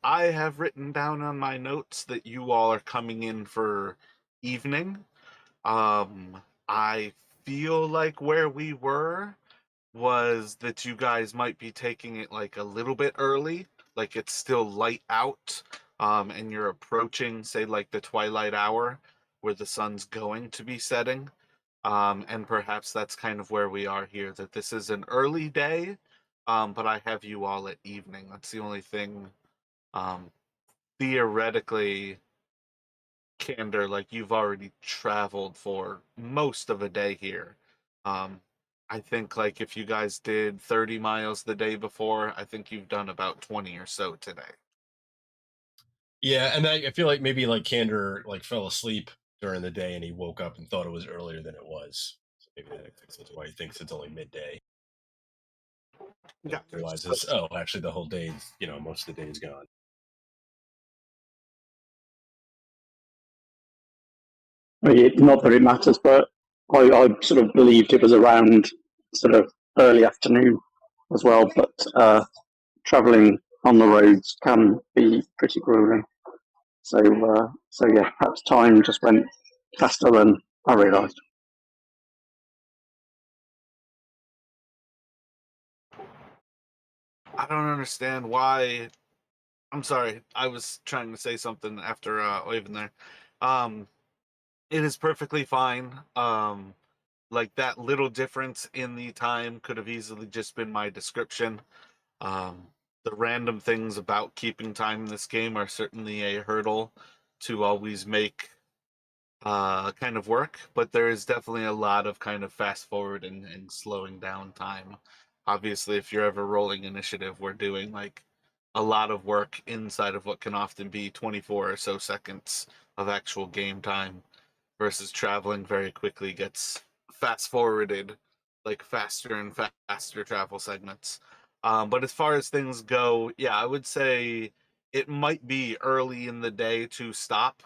I have written down on my notes that you all are coming in for evening. I feel like where we were was that you guys might be taking it like a little bit early, like it's still light out, and you're approaching, say, like the twilight hour where the sun's going to be setting. And perhaps that's kind of where we are here, that this is an early day, but I have you all at evening. That's the only thing, um, theoretically, Candor, like you've already traveled for most of a day here. Um, I think like if you guys did 30 miles the day before, I think you've done about 20 or so today. Yeah, and I feel like maybe like Candor like fell asleep during the day and he woke up and thought it was earlier than it was. So maybe that's why he thinks it's only midday. And Yeah. realizes, oh, actually the whole day's, most of the day is gone. Not that it matters, but I sort of believed it was around sort of early afternoon as well. But travelling on the roads can be pretty grueling. So yeah, perhaps time just went faster than I realised. I don't understand why. I'm sorry. I was trying to say something after waving there. Um, it is perfectly fine. Like that little difference in the time could have easily just been my description. Um, the random things about keeping time in this game are certainly a hurdle to always make kind of work, but there is definitely a lot of kind of fast forward and slowing down time. Obviously, if you're ever rolling initiative, we're doing like a lot of work inside of what can often be 24 or so seconds of actual game time versus traveling very quickly gets fast forwarded like faster and faster travel segments. But as far as things go, yeah, I would say it might be early in the day to stop,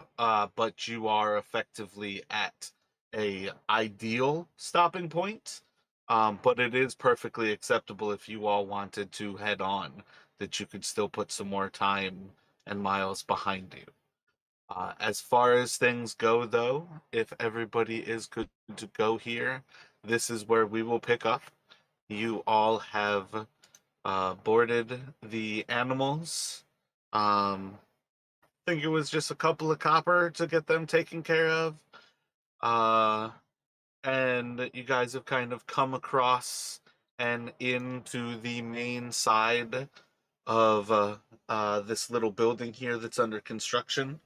but you are effectively at a ideal stopping point. But it is perfectly acceptable if you all wanted to head on, that you could still put some more time and miles behind you. As far as things go, though, if everybody is good to go here, this is where we will pick up. You all have boarded the animals. I think it was just a couple of copper to get them taken care of. Uh, and you guys have kind of come across and into the main side of this little building here that's under construction.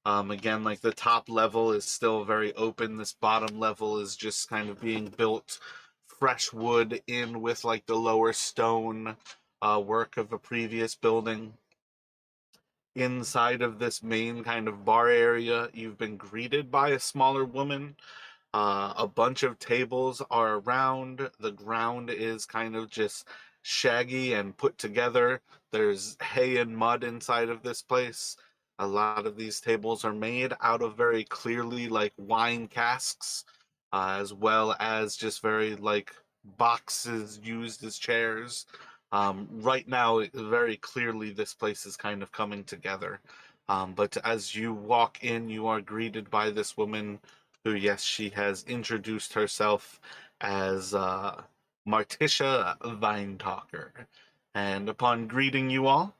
Again, like the top level is still very open. This bottom level is just kind of being built fresh wood in with like the lower stone work of a previous building. Inside of this main kind of bar area, you've been greeted by a smaller woman. A bunch of tables are around. The ground is kind of just shaggy and put together. There's hay and mud inside of this place. A lot of these tables are made out of very clearly like wine casks, as well as just very like boxes used as chairs. Right now, very clearly, this place is kind of coming together. But as you walk in, you are greeted by this woman who, yes, she has introduced herself as Marticia Vinetalker. And upon greeting you all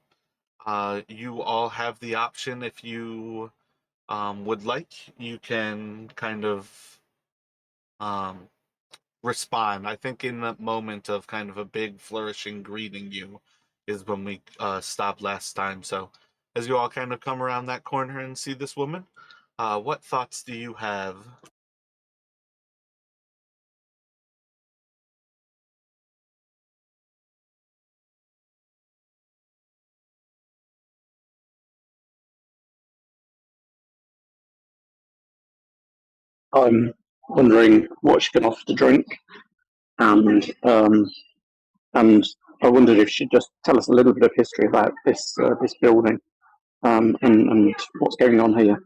have the option, if you would like, you can kind of um, respond. I think in the moment of kind of a big flourishing greeting you is when we stopped last time. So as you all kind of come around that corner and see this woman, what thoughts do you have? I'm wondering what she can offer to drink, and and I wondered if she'd just tell us a little bit of history about this building, and what's going on here.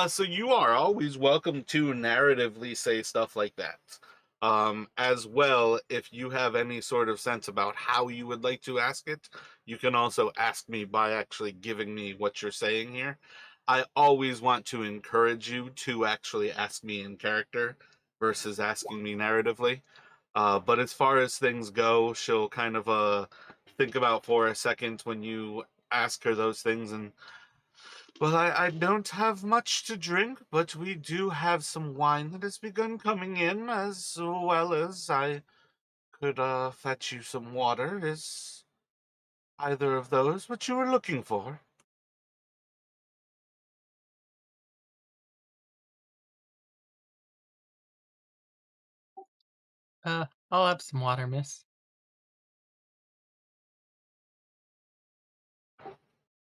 So you are always welcome to narratively say stuff like that. As well, if you have any sort of sense about how you would like to ask it, you can also ask me by actually giving me what you're saying here. I always want to encourage you to actually ask me in character versus asking me narratively. But as far as things go, she'll kind of think about for a second when you ask her those things. And well, I don't have much to drink, but we do have some wine that has begun coming in, as well as I could fetch you some water. Is either of those what you were looking for? I'll have some water, miss.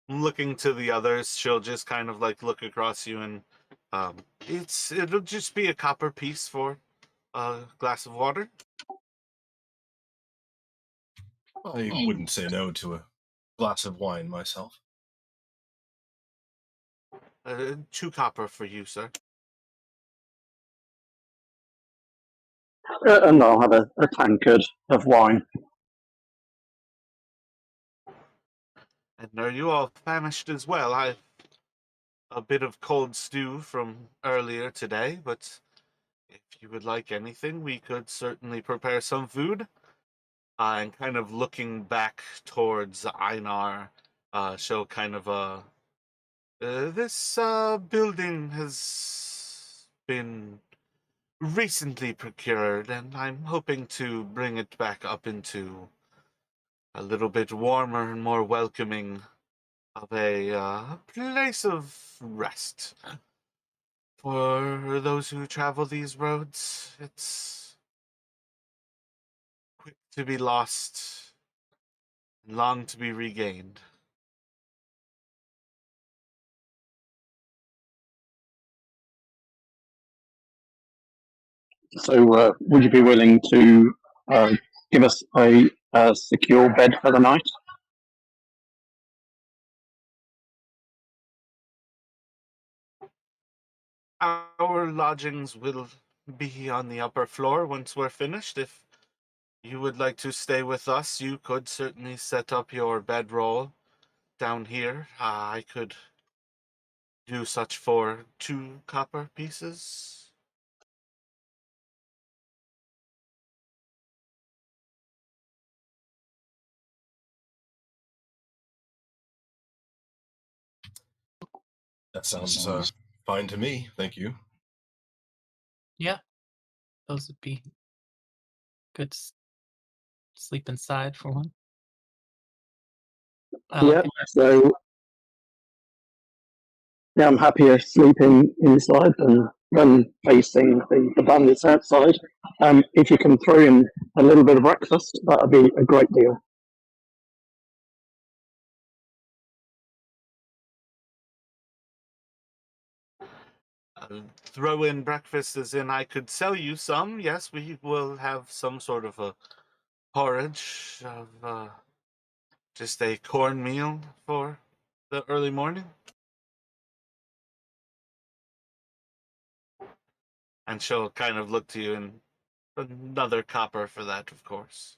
Looking to the others, she'll just kind of like look across you and it'll just be a copper piece for a glass of water. I wouldn't say no to a glass of wine myself. 2 copper for you, sir. And I'll have a tankard of wine. And are you all famished as well? I've a bit of cold stew from earlier today, but if you would like anything, we could certainly prepare some food. And kind of looking back towards Einar, she'll kind of this building has been recently procured, and I'm hoping to bring it back up into a little bit warmer and more welcoming of a place of rest. For those who travel these roads, it's quick to be lost, and long to be regained. So, would you be willing to give us a secure bed for the night? Our lodgings will be on the upper floor once we're finished. If you would like to stay with us, you could certainly set up your bedroll down here. I could do such for 2 copper pieces. That sounds fine to me. Thank you. Yeah, those would be good. Sleep inside for one. Yeah. So, yeah, I'm happier sleeping inside than facing the bandits outside. If you can throw in a little bit of breakfast, that would be a great deal. Throw in breakfast as in I could sell you some. Yes, we will have some sort of a porridge of just a cornmeal for the early morning. And she'll kind of look to you and another copper for that, of course.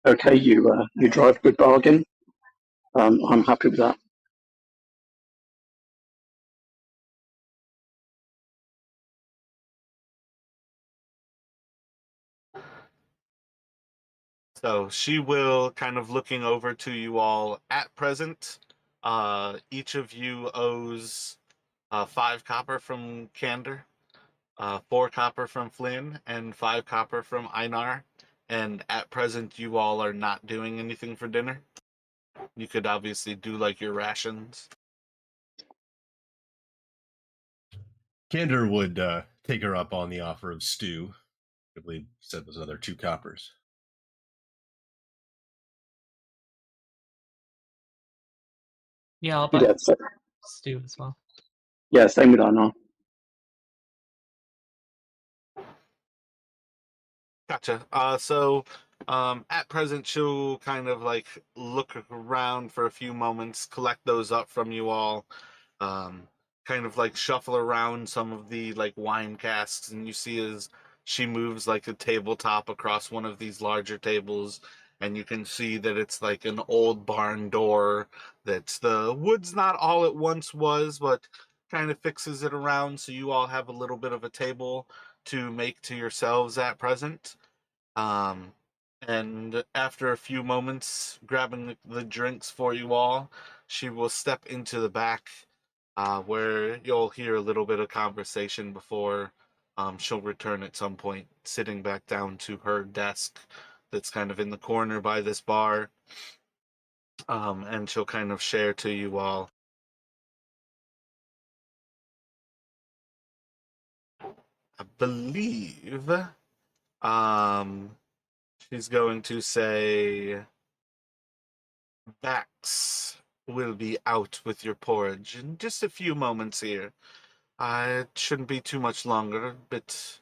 Okay, you drive good bargain. I'm happy with that. So she will kind of looking over to you all at present. Each of you owes 5 copper from Candor, 4 copper from Flynn, and 5 copper from Einar. And at present, you all are not doing anything for dinner. You could obviously do like your rations. Candor would take her up on the offer of stew. I believe said was another 2 coppers. Yeah, I'll buy Yeah, so, stew as well. yeah, same with Anna. Gotcha. At present, she'll kind of like look around for a few moments, collect those up from you all. Um, kind of like shuffle around some of the like wine casks, and you see as she moves like a tabletop across one of these larger tables, and you can see that it's like an old barn door that's the wood's not all it once was, but kind of fixes it around so you all have a little bit of a table to make to yourselves at present. Um, and after a few moments grabbing the drinks for you all, she will step into the back where you'll hear a little bit of conversation before she'll return at some point, sitting back down to her desk that's kind of in the corner by this bar. And she'll kind of share to you all. I believe she's going to say Vax will be out with your porridge in just a few moments here. It shouldn't be too much longer, but...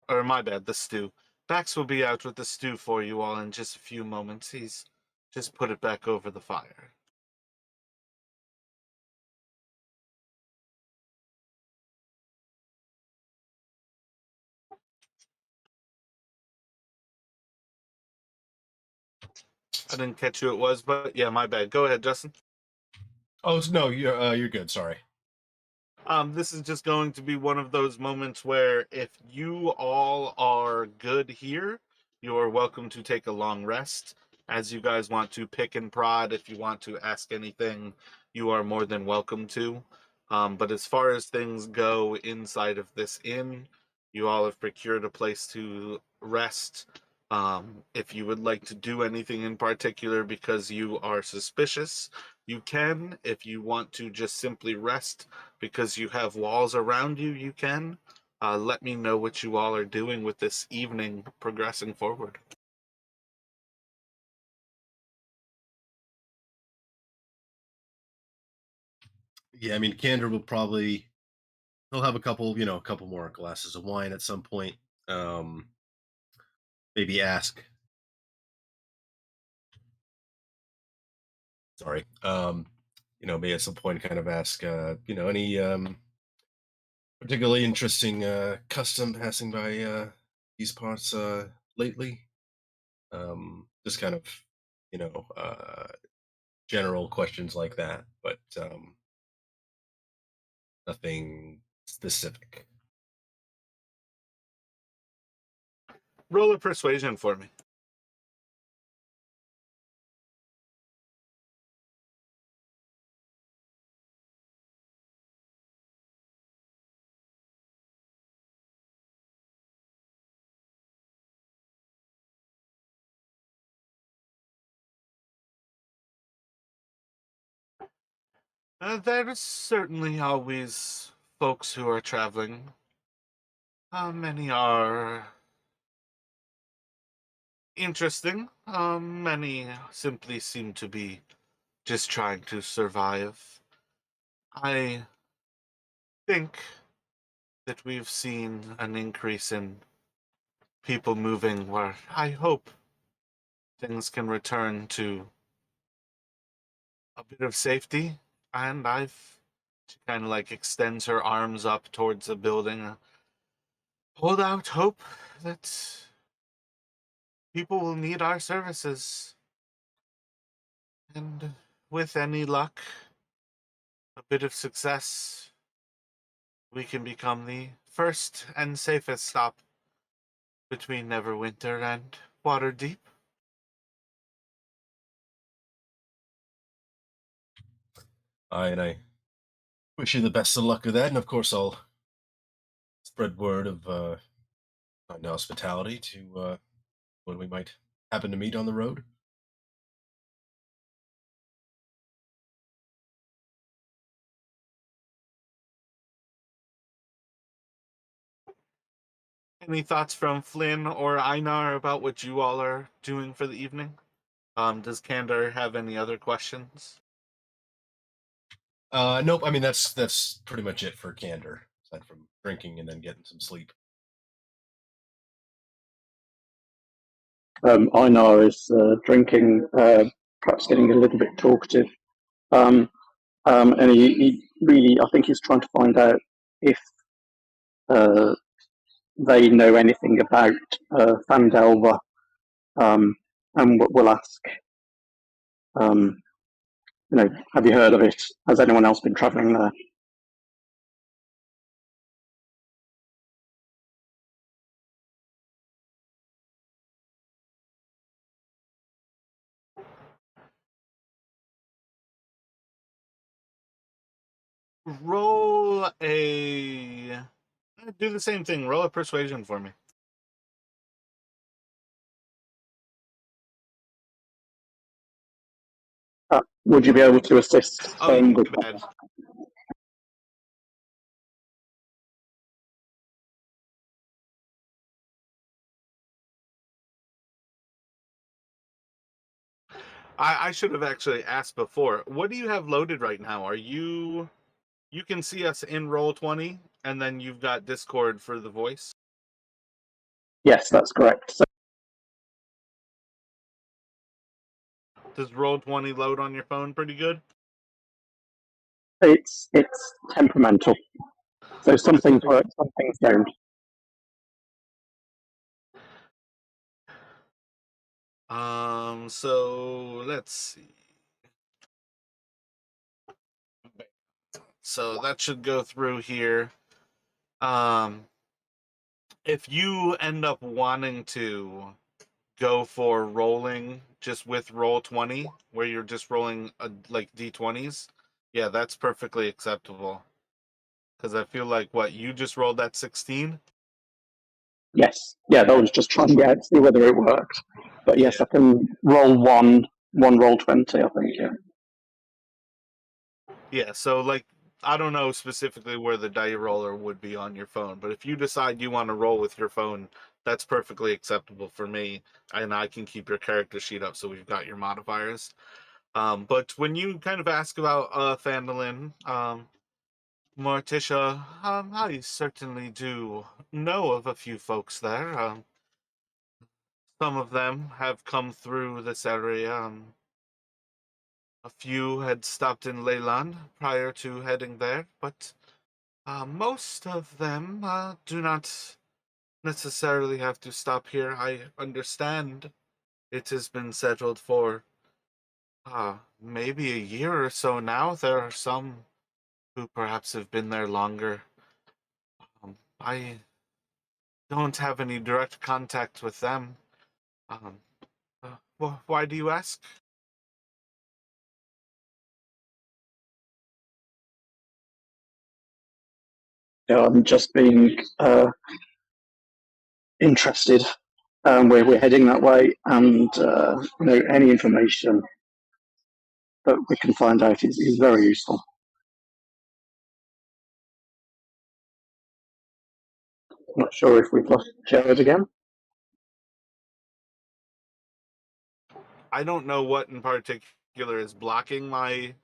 Or my bad, the stew. Vax will be out with the stew for you all in just a few moments. He's just put it back over the fire. I didn't catch who it was, but yeah, my bad. Go ahead, Justin. Oh no, you're good. Sorry. This is just going to be one of those moments where if you all are good here, you are welcome to take a long rest. As you guys want to pick and prod, if you want to ask anything, you are more than welcome to. But as far as things go inside of this inn, you all have procured a place to rest. If you would like to do anything in particular because you are suspicious, you can. If you want to just simply rest because you have walls around you, you can. Let me know what you all are doing with this evening progressing forward. Yeah, I mean, Candor will probably he'll have a couple more glasses of wine at some point. Um, maybe ask. Sorry. Maybe at some point kind of ask, any particularly interesting custom passing by these parts lately. Just kind of, you know, uh, general questions like that, but nothing specific. Roll a persuasion for me. There's certainly always folks who are traveling. Many are interesting. Many simply seem to be just trying to survive. I think that we've seen an increase in people moving where I hope things can return to a bit of safety. And she kind of like extends her arms up towards the building. Hold out hope that people will need our services. And with any luck, a bit of success, we can become the first and safest stop between Neverwinter and Waterdeep. And I wish you the best of luck with that, and of course I'll spread word of my hospitality to when we might happen to meet on the road. Any thoughts from Flynn or Einar about what you all are doing for the evening? Does Kandar have any other questions? Nope. I mean, that's pretty much it for Candor, aside from drinking and then getting some sleep. Einar is drinking, perhaps getting a little bit talkative. and he really, I think he's trying to find out if they know anything about Phandalin, and we'll ask, have you heard of it? Has anyone else been travelling there? Roll do the same thing. Roll a persuasion for me. Would you be able to assist Oh, yeah, with my bad. I should have actually asked before. What do you have loaded right now? You can see us in Roll20, and then you've got Discord for the voice? Yes, that's correct. So Does Roll20 load on your phone pretty good? it's temperamental. So some things work, some things don't. So let's see. So that should go through here. If you end up wanting to go for rolling just with Roll20, where you're just rolling like d20s, yeah, that's perfectly acceptable. Because I feel like you just rolled that 16. Yes, yeah, that was just trying to see whether it worked. But yes, Yeah. I can roll one Roll20, I think. Yeah. Yeah, so I don't know specifically where the die roller would be on your phone, but if you decide you want to roll with your phone, that's perfectly acceptable for me, and I can keep your character sheet up so we've got your modifiers. But when you kind of ask about Phandalin, Morticia, I certainly do know of a few folks there. Some of them have come through this area. A few had stopped in Leyland prior to heading there, but most of them do not necessarily have to stop here. I understand it has been settled for maybe a year or so now. There are some who perhaps have been there longer. I don't have any direct contact with them. Um, why do you ask? I'm just being interested. We're heading that way, and any information that we can find out is very useful. Not sure if we've lost Jared again. I don't know what in particular is blocking my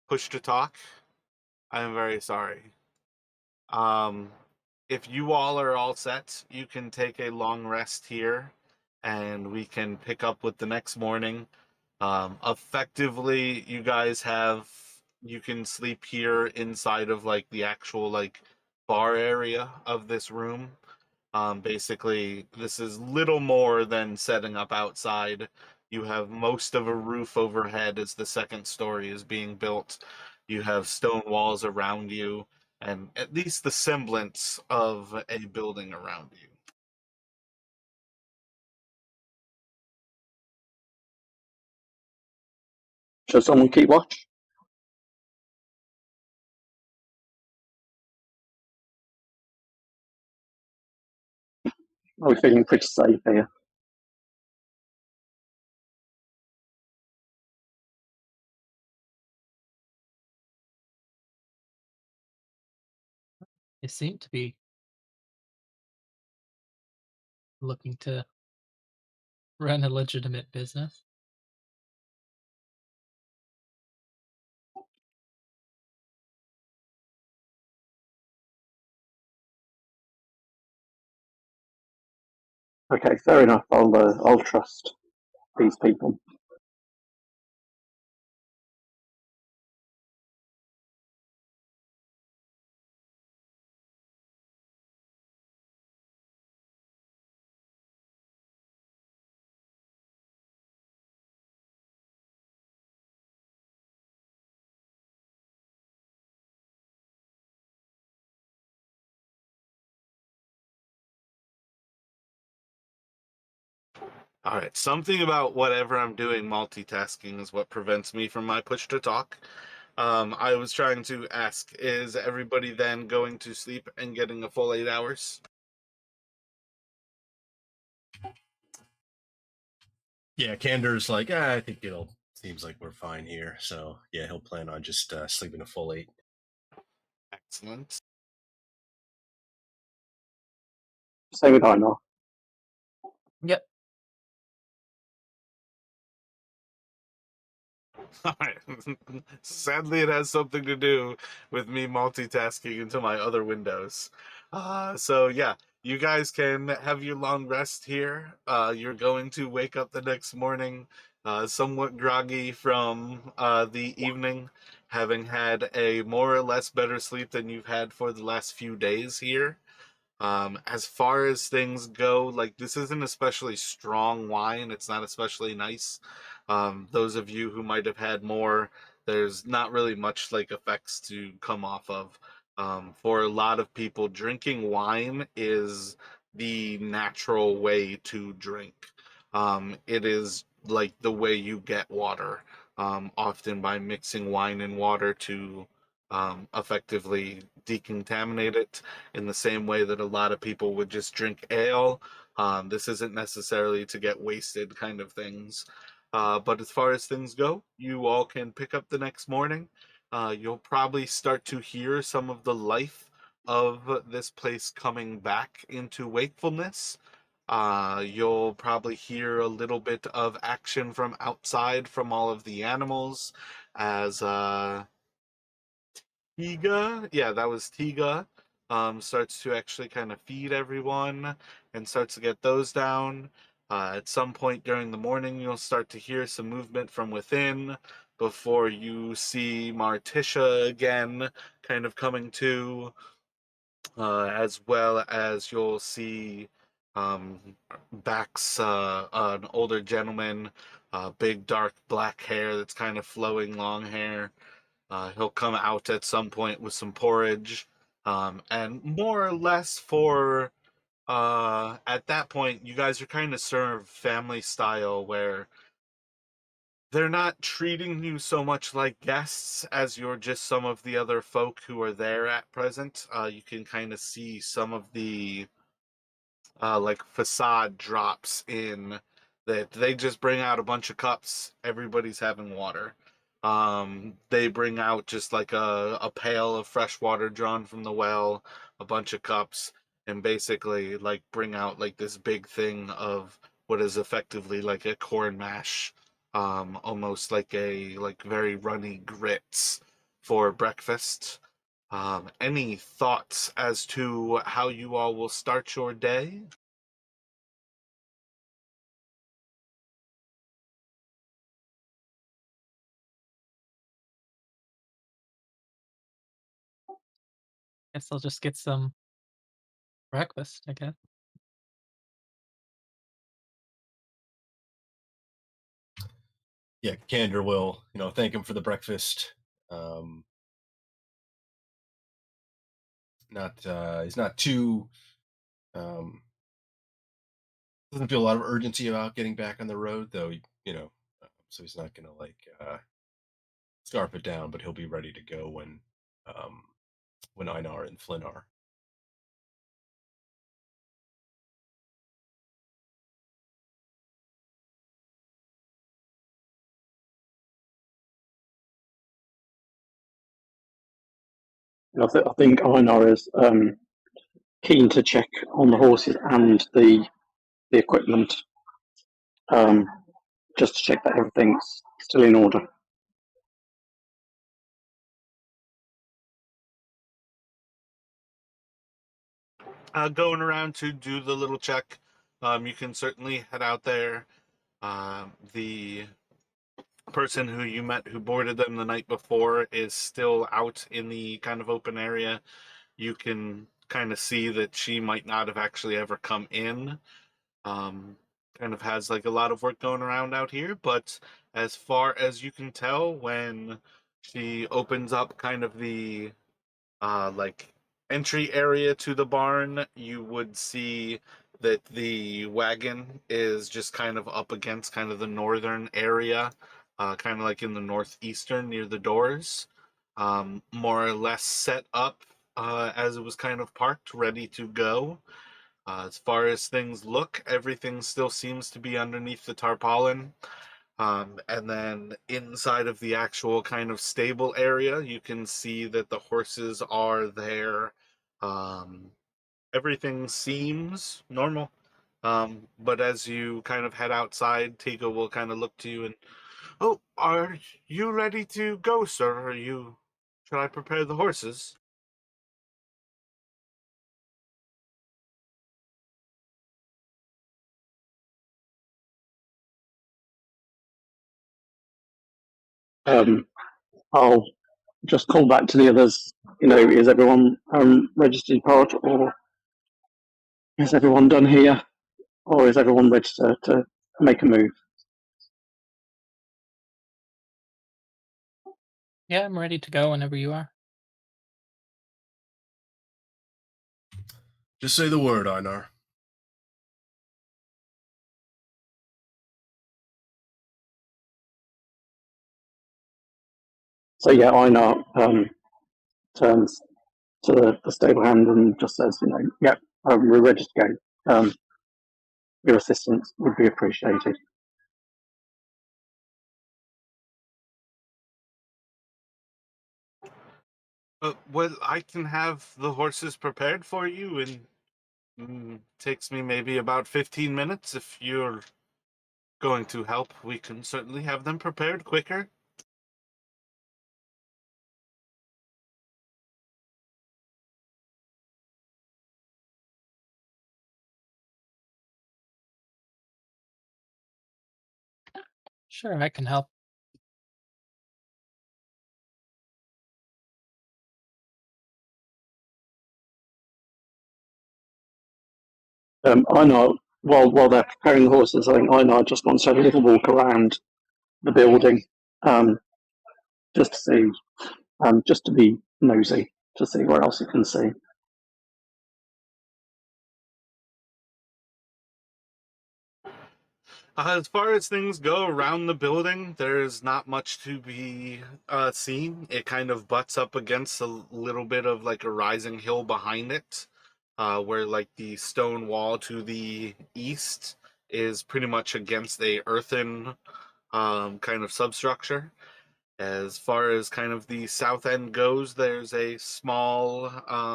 push to talk. I am very sorry. Um, if you all are all set, you can take a long rest here, and we can pick up with the next morning. Effectively, you can sleep here inside of the actual bar area of this room. Basically, this is little more than setting up outside. You have most of a roof overhead as the second story is being built. You have stone walls around you, and at least the semblance of a building around you. Should someone keep watch? Are we feeling pretty safe here? They seem to be looking to run a legitimate business. Okay, fair enough. I'll trust these people. All right, something about whatever I'm doing multitasking is what prevents me from my push to talk. I was trying to ask, is everybody then going to sleep and getting a full 8 hours? Yeah, Candor's like, I think it'll seems like we're fine here. So yeah, he'll plan on just sleeping a full 8. Excellent. Same with Einar. Yep. All right. Sadly, it has something to do with me multitasking into my other windows. So yeah, you guys can have your long rest here. You're going to wake up the next morning, somewhat groggy from the evening, having had a more or less better sleep than you've had for the last few days here. As far as things go, like this isn't especially strong wine. It's not especially nice. Those of you who might have had more, there's not really much like effects to come off of. For a lot of people, drinking wine is the natural way to drink. It is like the way you get water, often by mixing wine and water to effectively decontaminate it in the same way that a lot of people would just drink ale. This isn't necessarily to get wasted kind of things. But as far as things go, you all can pick up the next morning. You'll probably start to hear some of the life of this place coming back into wakefulness. You'll probably hear a little bit of action from outside from all of the animals as Tiga, yeah, that was Tiga, starts to actually kind of feed everyone and starts to get those down. At some point during the morning, you'll start to hear some movement from within before you see Marticia again kind of coming to, as well as you'll see um, Bax, an older gentleman, big dark black hair that's kind of flowing long hair. He'll come out at some point with some porridge, and more or less for at that point, you guys are kind of served family style, where they're not treating you so much like guests as you're just some of the other folk who are there at present. You can kind of see some of the like facade drops in that they just bring out a bunch of cups. Everybody's having water. They bring out just like a pail of fresh water drawn from the well, a bunch of cups, and basically like bring out like this big thing of what is effectively like a corn mash, almost like a like very runny grits for breakfast. Any thoughts as to how you all will start your day? Guess I'll just get some breakfast, I guess. Yeah, Candor will, thank him for the breakfast. Um, not he's not too um, doesn't feel a lot of urgency about getting back on the road, though. So he's not gonna like scarf it down, but he'll be ready to go um, when Einar and Flynn are. I think Einar is keen to check on the horses and the equipment, um, just to check that everything's still in order. Going around to do the little check, you can certainly head out there. The person who you met who boarded them the night before is still out in the kind of open area. You can kind of see that she might not have actually ever come in. Um, Kind of has like a lot of work going around out here, but as far as you can tell, when she opens up kind of the like entry area to the barn, you would see that the wagon is just kind of up against kind of the northern area, kind of like in the northeastern near the doors, more or less set up as it was kind of parked, ready to go. As far as things look, everything still seems to be underneath the tarpaulin. And then inside of the actual kind of stable area, you can see that the horses are there. Um, Everything seems normal. But as you kind of head outside, Tiga will kind of look to you and, oh, are you ready to go, sir? Should I prepare the horses? I'll just call back to the others. Is everyone registered part, or is everyone done here, or is everyone ready to make a move? Yeah, I'm ready to go whenever you are. Just say the word, Einar. So yeah, Einar turns to the stable hand and just says, yep, we're ready to go. Your assistance would be appreciated. Well, I can have the horses prepared for you, and takes me maybe about 15 minutes. If you're going to help, we can certainly have them prepared quicker. Sure, I can help. Einar, while they're preparing the horses, I think Einar just wants to have a little walk around the building, just to see, just to be nosy, to see what else he can see. As far as things go around the building, there's not much to be seen. It kind of butts up against a little bit of like a rising hill behind it, where like the stone wall to the east is pretty much against a earthen kind of substructure. As far as kind of the south end goes, there's a small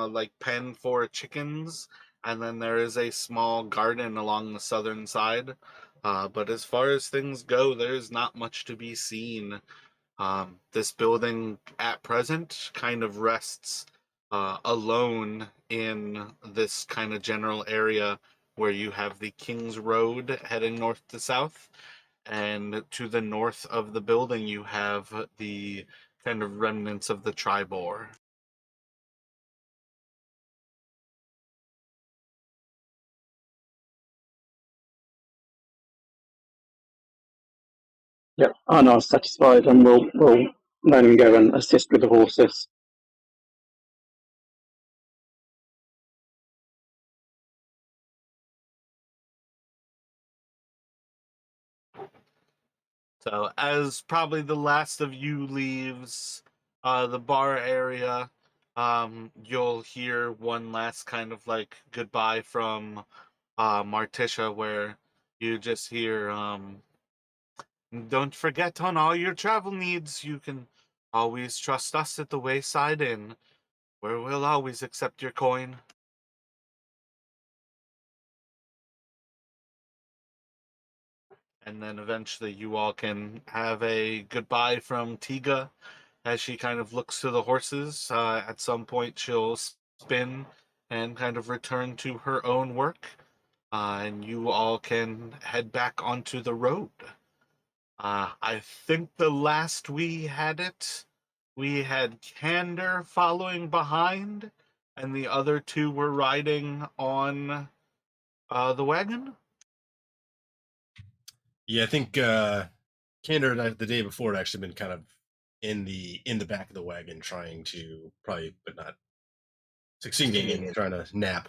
like pen for chickens, and then there is a small garden along the southern side. But as far as things go, there's not much to be seen. This building at present kind of rests alone in this kind of general area where you have the King's Road heading north to south, and to the north of the building you have the kind of remnants of the Tribor. Yep, Einar's satisfied, and we'll let him go and assist with the horses. So as probably the last of you leaves the bar area, you'll hear one last kind of like goodbye from Martisha, where you just hear, don't forget, on all your travel needs, you can always trust us at the Wayside Inn, where we'll always accept your coin. And then eventually you all can have a goodbye from Tiga as she kind of looks to the horses. At some point, she'll spin and kind of return to her own work, and you all can head back onto the road. I think the last we had it, we had Candor following behind, and the other two were riding on the wagon. Yeah, I think Candor the day before had actually been kind of in the back of the wagon trying to probably, but not succeeding in trying to nap.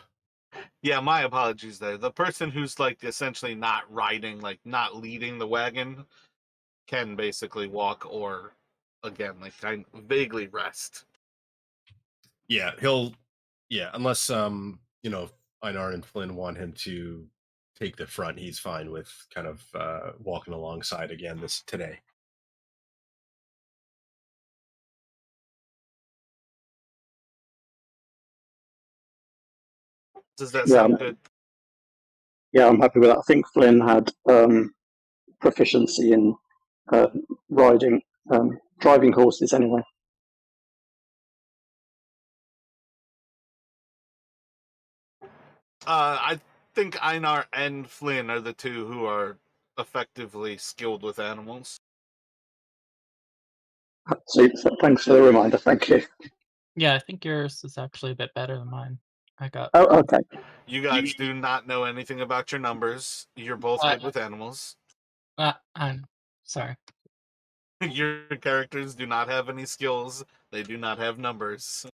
Yeah, my apologies there. The person who's like essentially not riding, like not leading the wagon, can basically walk or, again, like kind of vaguely rest. Yeah, unless Einar and Flynn want him to take the front, he's fine with kind of walking alongside again this today. Does that Yeah, sound good? yeah, I'm happy with that. I think Flynn had proficiency in uh, riding, driving horses anyway. I think Einar and Flynn are the two who are effectively skilled with animals. So thanks for the reminder. Thank you. Yeah, I think yours is actually a bit better than mine. I got. Oh, okay. You guys do not know anything about your numbers. You're both good with animals. I'm sorry. Your characters do not have any skills. They do not have numbers.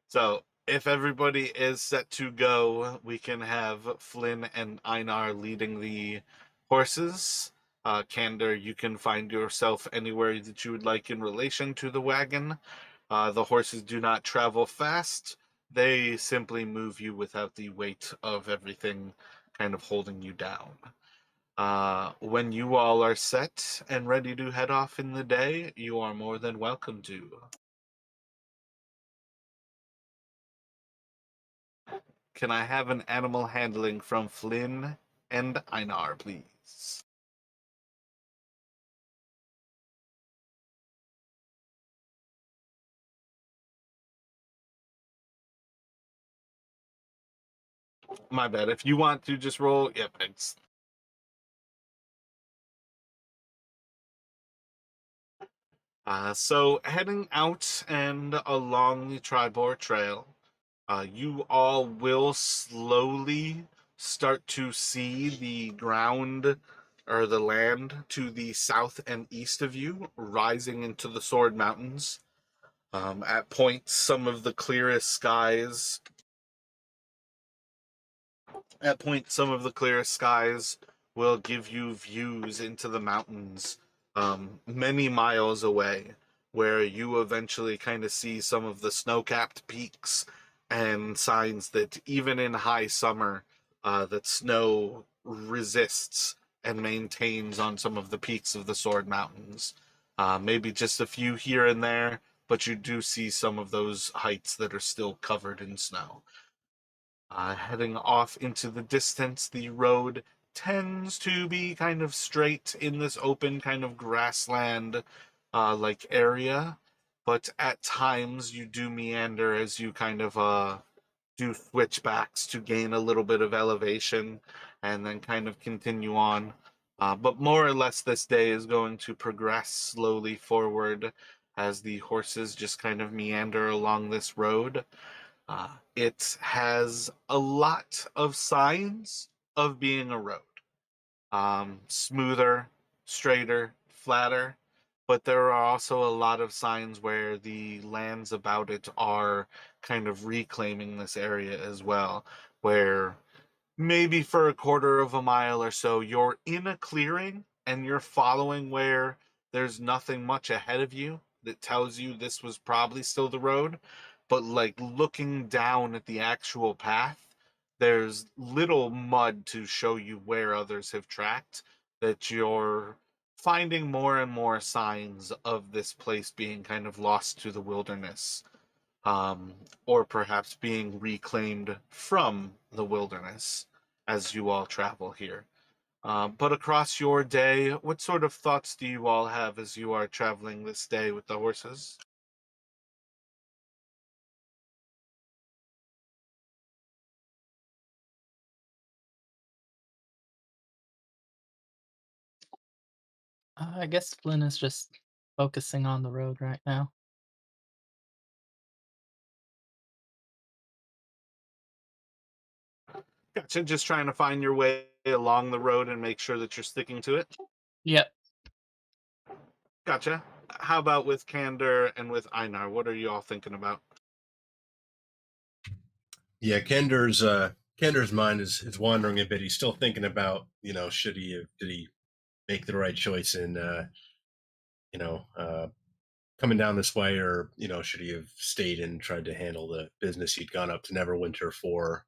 So, if everybody is set to go, we can have Flynn and Einar leading the horses. Candor, you can find yourself anywhere that you would like in relation to the wagon. The horses do not travel fast. They simply move you without the weight of everything kind of holding you down. When you all are set and ready to head off in the day, you are more than welcome to. Can I have an animal handling from Flynn and Einar, please? My bad. If you want to just roll, yep, it's. So heading out and along the Tribor Trail, you all will slowly start to see the ground or the land to the south and east of you rising into the Sword Mountains. At points, some of the clearest skies will give you views into the mountains many miles away, where you eventually kind of see some of the snow-capped peaks and signs that even in high summer, that snow resists and maintains on some of the peaks of the Sword Mountains. Maybe just a few here and there, but you do see some of those heights that are still covered in snow. Heading off into the distance, the road tends to be kind of straight in this open kind of grassland like area, but at times you do meander as you kind of do switchbacks to gain a little bit of elevation and then kind of continue on. But more or less, this day is going to progress slowly forward as the horses just kind of meander along this road. It has a lot of signs of being a road. Smoother, straighter, flatter, but there are also a lot of signs where the lands about it are kind of reclaiming this area as well, where maybe for a quarter of a mile or so, you're in a clearing and you're following where there's nothing much ahead of you that tells you this was probably still the road. But like looking down at the actual path, there's little mud to show you where others have tracked, that you're finding more and more signs of this place being kind of lost to the wilderness, um, or perhaps being reclaimed from the wilderness as you all travel here. But across your day, what sort of thoughts do you all have as you are traveling this day with the horses? I guess Flynn is just focusing on the road right now. Gotcha. Just trying to find your way along the road and make sure that you're sticking to it. Yep. Gotcha. How about with Candor and with Einar? What are you all thinking about? Yeah, Kender's mind is wandering a bit. He's still thinking about, did he make the right choice in you know coming down this way, or should he have stayed and tried to handle the business he'd gone up to Neverwinter for.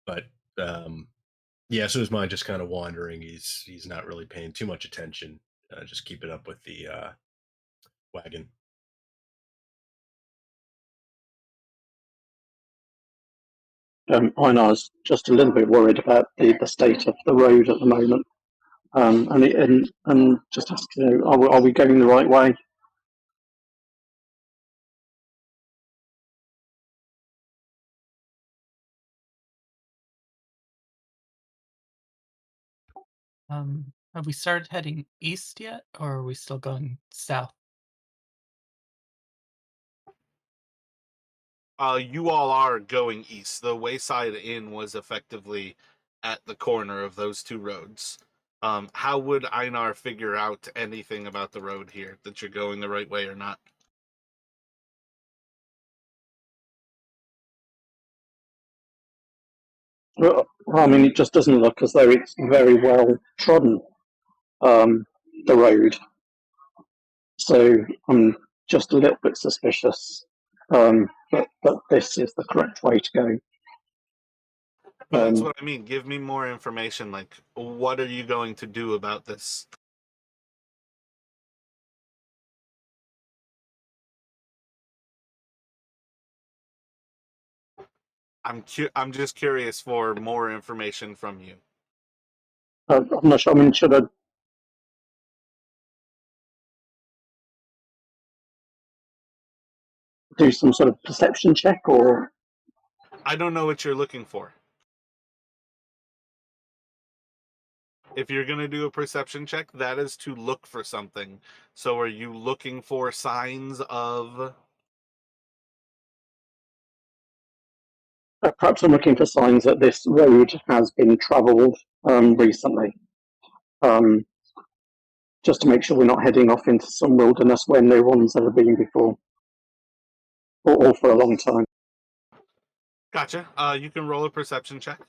But yeah, so his mind just kind of wandering. He's not really paying too much attention, just keeping up with the wagon. Einar's just a little bit worried about the state of the road at the moment, and just asks, are we going the right way? Have we started heading east yet, or are we still going south? You all are going east. The Wayside Inn was effectively at the corner of those two roads. How would Einar figure out anything about the road here, that you're going the right way or not? Well, I mean, it just doesn't look as though it's very well trodden, the road. So I'm just a little bit suspicious, but this is the correct way to go. But that's what I mean. Give me more information. Like, what are you going to do about this? I'm just curious for more information from you. I'm not sure. I mean, should I do some sort of perception check, or I don't know what you're looking for. If you're going to do a perception check, that is to look for something. So are you looking for signs of... perhaps I'm looking for signs that this road has been travelled recently, just to make sure we're not heading off into some wilderness where no one's ever been before, or for a long time. Gotcha. You can roll a perception check.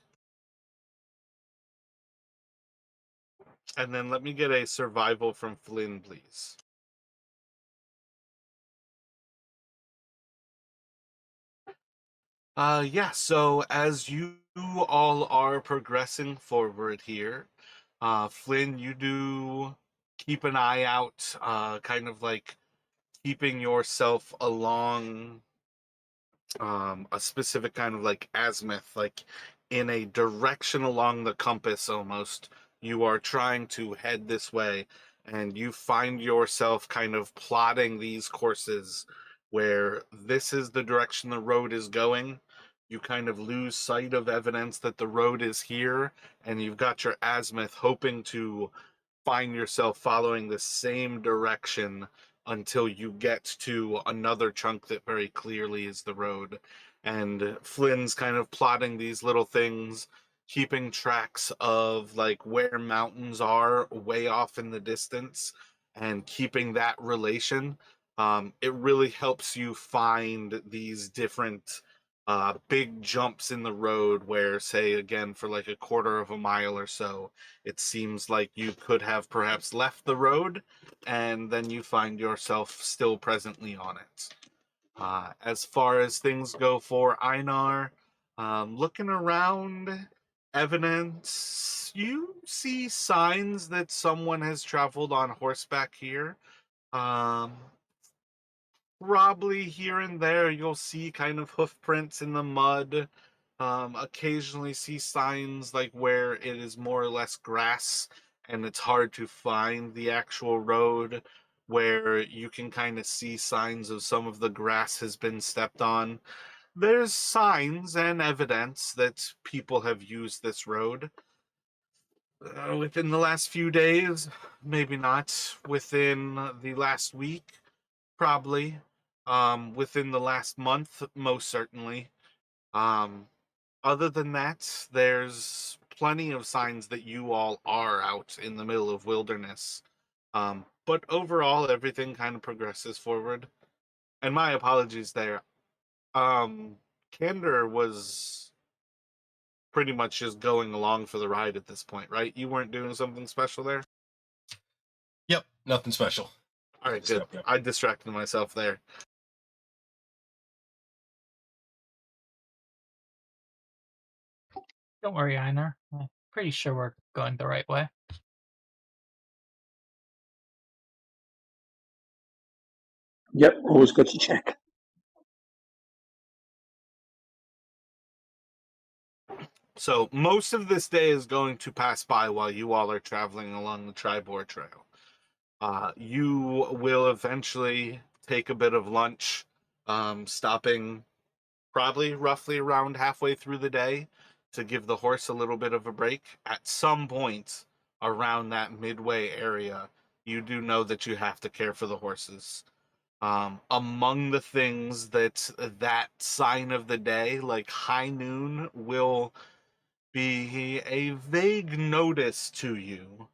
And then let me get a survival from Flynn, please. Yeah, so as you all are progressing forward here, Flynn, you do keep an eye out, kind of like keeping yourself along a specific kind of like azimuth, like in a direction along the compass almost. You are trying to head this way, and you find yourself kind of plotting these courses where this is the direction the road is going. You kind of lose sight of evidence that the road is here, and you've got your azimuth hoping to find yourself following the same direction until you get to another chunk that very clearly is the road. And Flynn's kind of plotting these little things, keeping tracks of like where mountains are way off in the distance and keeping that relation. It really helps you find these different big jumps in the road where, say, again, for like a quarter of a mile or so, it seems like you could have perhaps left the road, and then you find yourself still presently on it. As far as things go for Einar, looking around, evidence, you see signs that someone has traveled on horseback here. Um, Probably here and there you'll see kind of hoof prints in the mud. Occasionally see signs like where it is more or less grass and it's hard to find the actual road, where you can kind of see signs of some of the grass has been stepped on. There's signs and evidence that people have used this road within the last few days, maybe not within the last week. Probably. Within the last month, most certainly. Um, Other than that, there's plenty of signs that you all are out in the middle of wilderness. But overall, everything kind of progresses forward. And my apologies there. Um, Candor was pretty much just going along for the ride at this point, right? You weren't doing something special there? Yep, nothing special. All right, good. Yep. I distracted myself there. Don't worry, Einar. I'm pretty sure we're going the right way. Yep, always good to check. So most of this day is going to pass by while you all are traveling along the Tribor Trail. You will eventually take a bit of lunch, stopping probably roughly around halfway through the day to give the horse a little bit of a break. At some point around that midway area, you do know that you have to care for the horses. Among the things that sign of the day, like high noon, will be a vague notice to you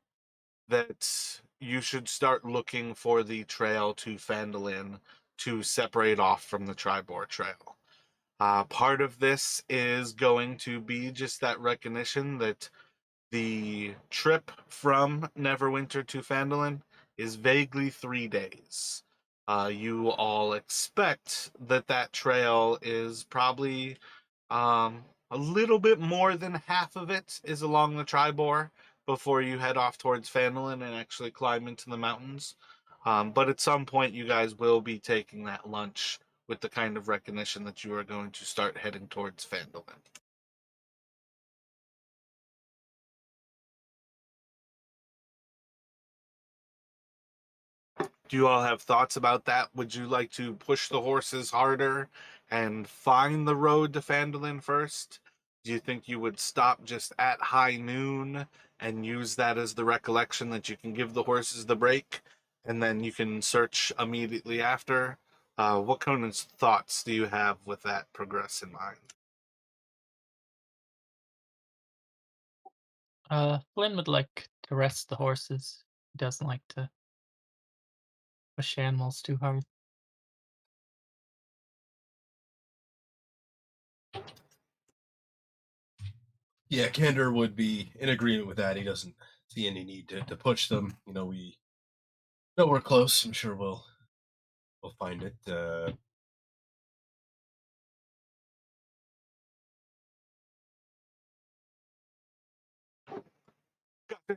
that you should start looking for the trail to Phandalin to separate off from the Tribor Trail. Part of this is going to be just that recognition that the trip from Neverwinter to Phandalin is vaguely 3 days. You all expect that trail is probably a little bit more than half of it is along the Tribor before you head off towards Phandalin and actually climb into the mountains. But at some point, you guys will be taking that lunch with the kind of recognition that you are going to start heading towards Phandalin. Do you all have thoughts about that? Would you like to push the horses harder and find the road to Phandalin first? Do you think you would stop just at high noon and use that as the recollection that you can give the horses the break and then you can search immediately after? What kind of thoughts do you have with that progress in mind? Flynn would like to rest the horses. He doesn't like to push animals too hard. Yeah, Candor would be in agreement with that. He doesn't see any need to push them. We know we're close. I'm sure we'll find it.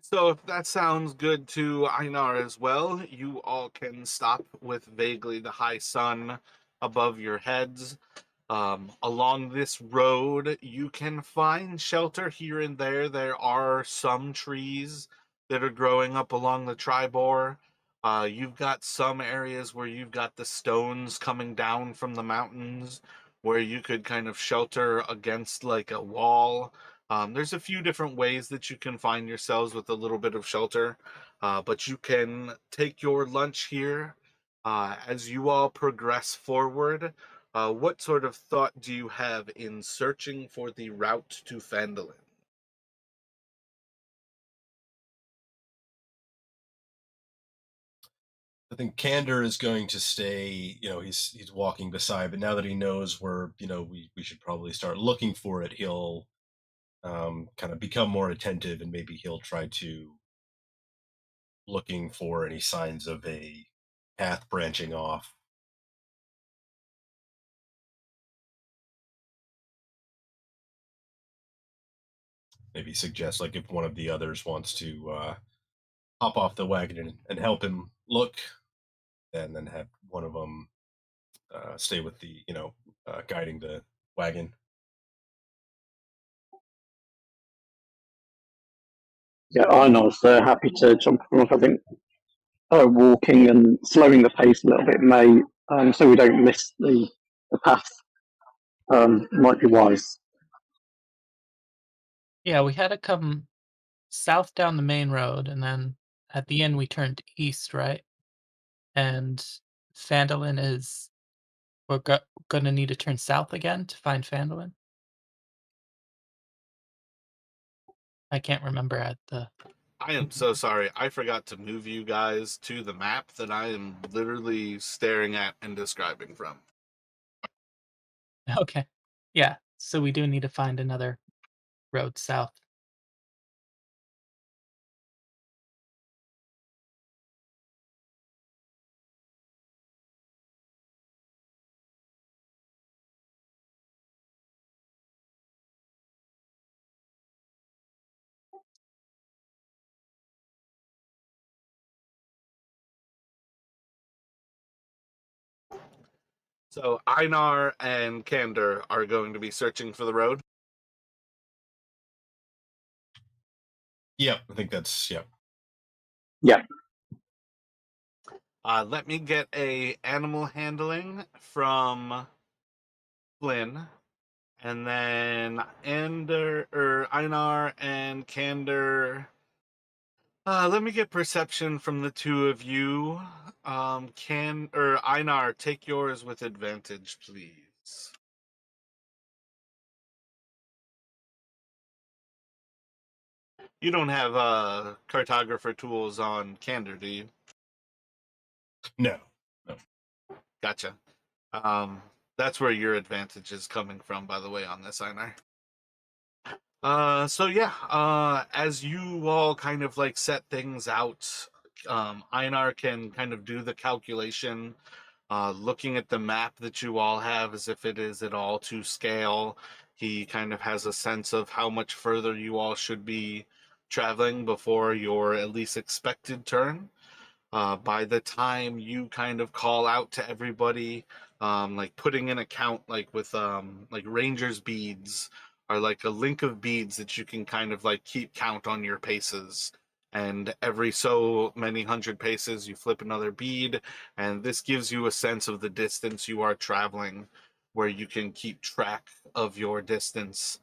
So if that sounds good to Einar as well, you all can stop with vaguely the high sun above your heads. Along this road, you can find shelter here and there. There are some trees that are growing up along the Tribor. You've got some areas where you've got the stones coming down from the mountains where you could kind of shelter against like a wall. There's a few different ways that you can find yourselves with a little bit of shelter, but you can take your lunch here. As you all progress forward, what sort of thought do you have in searching for the route to Phandalin? I think Candor is going to stay. He's walking beside, but now that he knows where, we should probably start looking for it, he'll kind of become more attentive, and maybe he'll try to looking for any signs of a path branching off. Maybe suggest, like, if one of the others wants to hop off the wagon and help him look, and then have one of them stay with the guiding the wagon. Yeah, Arnold's happy to jump across. I think walking and slowing the pace a little bit may, so we don't miss the path, might be wise. Yeah, we had to come south down the main road, and then at the end we turned east, right? And Phandalin is we're gonna need to turn south again to find Phandalin. I can't remember at the. I am so sorry. I forgot to move you guys to the map that I am literally staring at and describing from. Okay. Yeah, so we do need to find another road south. So Einar and Kander are going to be searching for the road. Yep, I think that's yep. Yeah. Let me get a animal handling from Flynn, and then Einar and Kander. Let me get perception from the two of you. Einar, take yours with advantage, please. You don't have cartographer tools on Kander, do you? No. Gotcha. That's where your advantage is coming from, by the way, on this, Einar. So yeah, as you all kind of like set things out, Einar can kind of do the calculation, looking at the map that you all have as if it is at all to scale. He kind of has a sense of how much further you all should be traveling before your at least expected turn. By the time you kind of call out to everybody, like putting in a count, like with like Rangers beads, are like a link of beads that you can kind of like keep count on your paces. And every so many hundred paces, you flip another bead, and this gives you a sense of the distance you are traveling, where you can keep track of your distance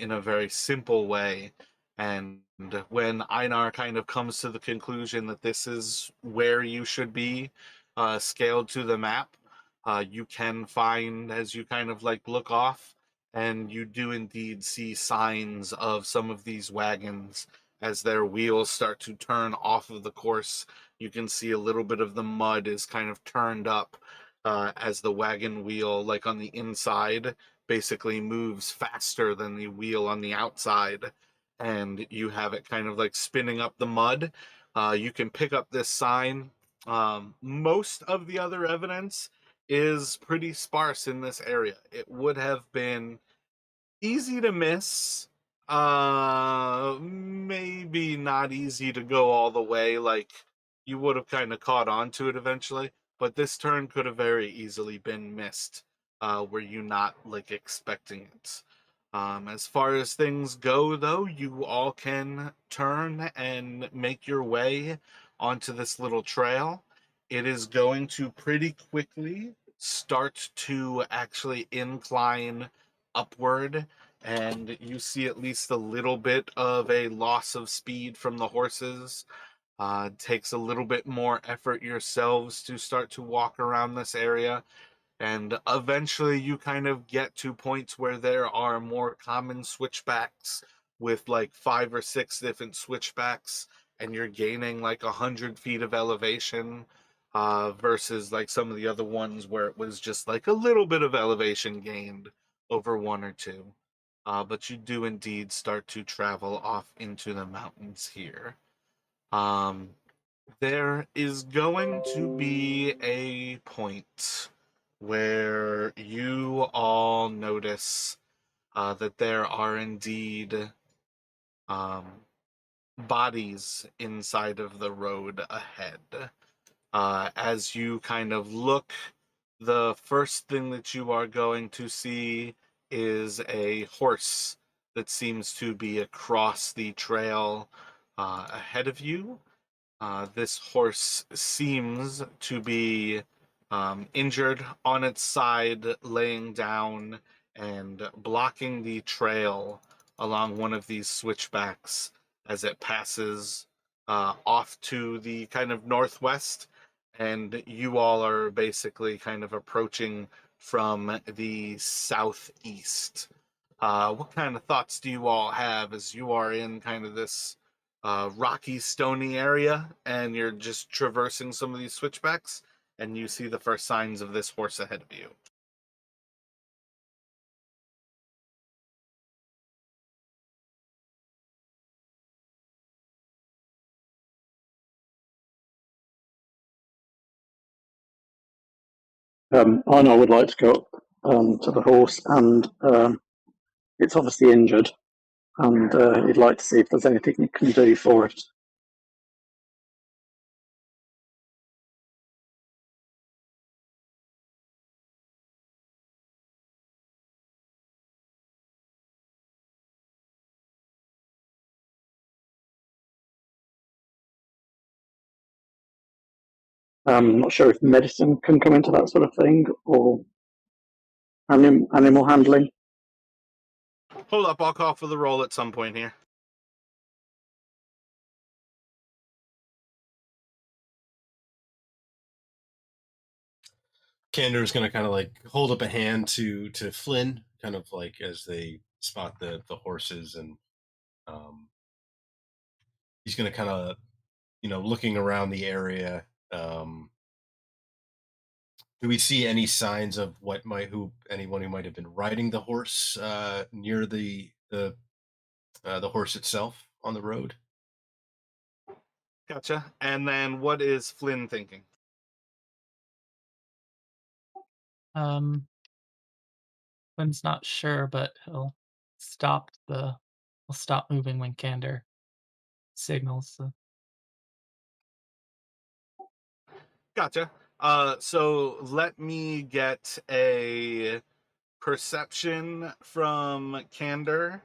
in a very simple way. And when Einar kind of comes to the conclusion that this is where you should be, scaled to the map, you can find as you kind of like look off, and you do indeed see signs of some of these wagons as their wheels start to turn off of the course. You can see a little bit of the mud is kind of turned up as the wagon wheel, like on the inside, basically moves faster than the wheel on the outside, and you have it kind of like spinning up the mud. You can pick up this sign. Most of the other evidence is pretty sparse in this area. It would have been easy to miss. Maybe not easy to go all the way. Like you would have kind of caught on to it eventually, but this turn could have very easily been missed. Were you not like expecting it? As far as things go, though, you all can turn and make your way onto this little trail. It is going to pretty quickly start to actually incline upward, and you see at least a little bit of a loss of speed from the horses. Takes a little bit more effort yourselves to start to walk around this area, and eventually you kind of get to points where there are more common switchbacks with like 5 or 6 different switchbacks, and you're gaining like 100 feet of elevation, versus like some of the other ones where it was just like a little bit of elevation gained over 1 or 2. But you do indeed start to travel off into the mountains here. um, there is going to be a point where you all notice that there are indeed um, bodies inside of the road ahead. As you kind of look, the first thing that you are going to see is a horse that seems to be across the trail ahead of you. This horse seems to be injured on its side, laying down and blocking the trail along one of these switchbacks as it passes off to the kind of northwest. And you all are basically kind of approaching from the southeast. What kind of thoughts do you all have as you are in kind of this rocky, stony area, and you're just traversing some of these switchbacks, and you see the first signs of this horse ahead of you? Arno would like to go up to the horse, and it's obviously injured, and he'd like to see if there's anything you can do for it. I'm not sure if medicine can come into that sort of thing, or animal handling. Hold up, I'll call for the roll at some point here. Candor is going to kind of like hold up a hand to Flynn, kind of like as they spot the horses, and he's going to kind of, looking around the area. Do we see any signs of anyone who might have been riding the horse near the horse itself on the road? Gotcha. And then what is Flynn thinking? Flynn's not sure, but he'll stop moving when Candor signals. So. Gotcha. So let me get a perception from Candor,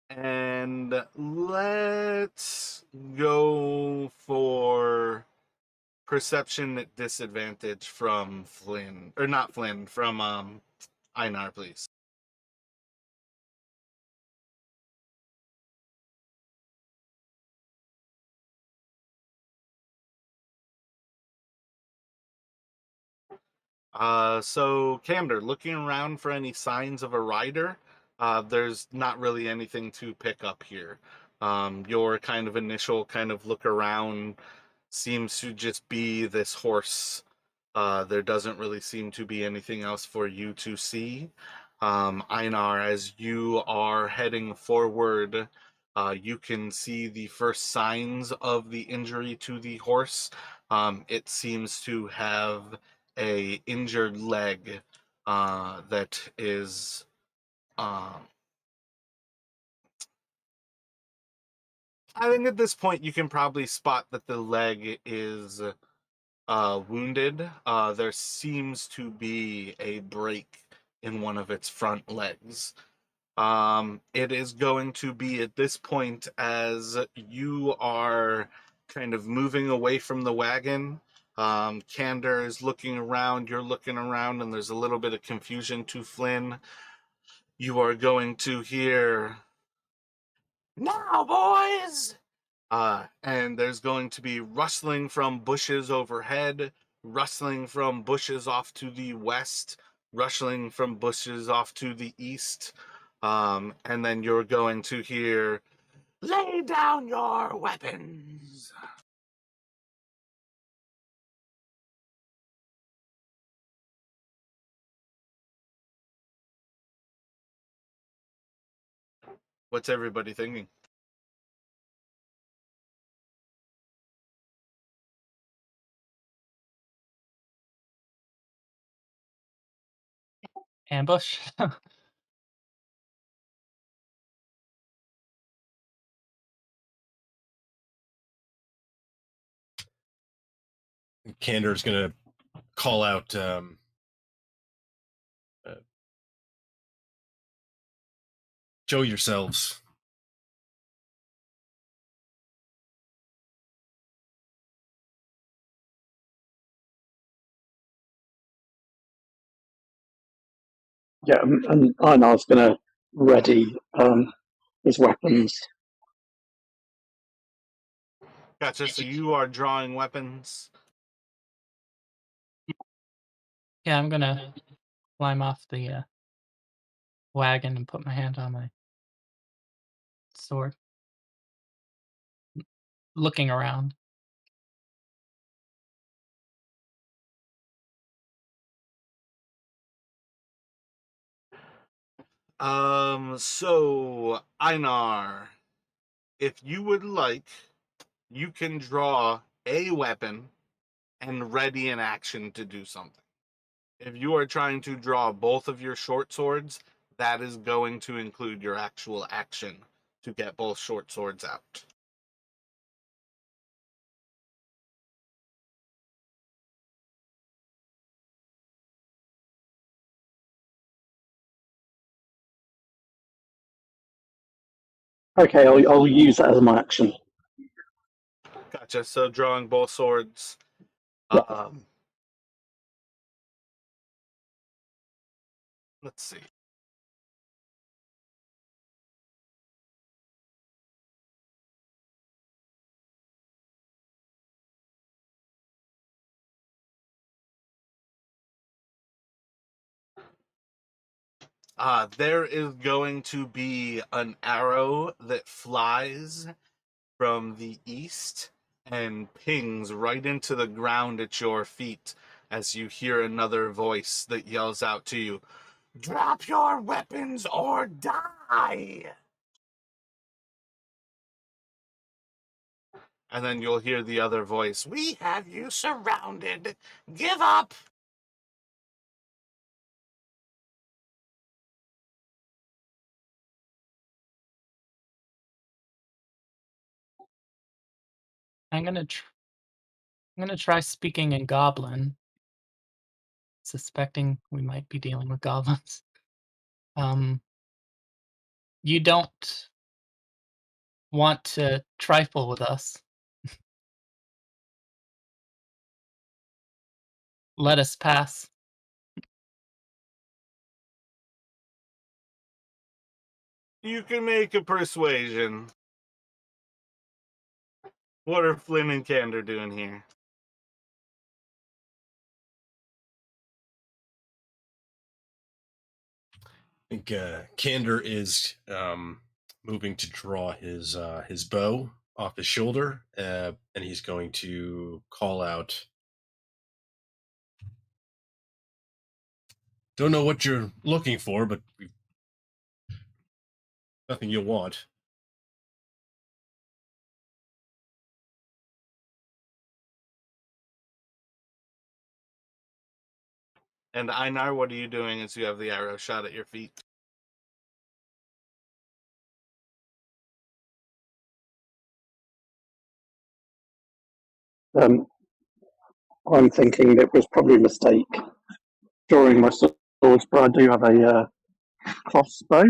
and let's go for perception at disadvantage from Flynn, or not Flynn, from Einar, please. So Candor, looking around for any signs of a rider, there's not really anything to pick up here. Your kind of initial kind of look around seems to just be this horse. There doesn't really seem to be anything else for you to see. Einar, as you are heading forward, you can see the first signs of the injury to the horse. It seems to have a injured leg that is I think at this point you can probably spot that the leg is wounded. There seems to be a break in one of its front legs. It is going to be at this point, as you are kind of moving away from the wagon. Candor is looking around, you're looking around, and there's a little bit of confusion to Flynn. You are going to hear, "Now, boys!" And there's going to be rustling from bushes overhead, rustling from bushes off to the west, rustling from bushes off to the east. And then you're going to hear, "Lay down your weapons." What's everybody thinking? Ambush. Candor's going to call out, "Show yourselves." Yeah, and Einar's going to ready his weapons. Gotcha. So you are drawing weapons. Yeah, I'm gonna climb off the wagon and put my hand on my sword, looking around. So Einar, if you would like, you can draw a weapon and ready in action to do something. If you are trying to draw both of your short swords, that is going to include your actual action to get both short swords out. Okay, I'll use that as my action. Gotcha. So drawing both swords. Yeah. Let's see. There is going to be an arrow that flies from the east and pings right into the ground at your feet as you hear another voice that yells out to you, "Drop your weapons or die!" And then you'll hear the other voice, "We have you surrounded. Give up!" I'm gonna try speaking in Goblin, suspecting we might be dealing with goblins. Um, you don't want to trifle with us. Let us pass. You can make a persuasion. What are Flynn and Candor doing here? I think Candor is moving to draw his bow off his shoulder, and he's going to call out. Don't know what you're looking for, but nothing you'll want. And Einar, what are you doing as you have the arrow shot at your feet? I'm thinking it was probably a mistake drawing my swords, but I do have a crossbow.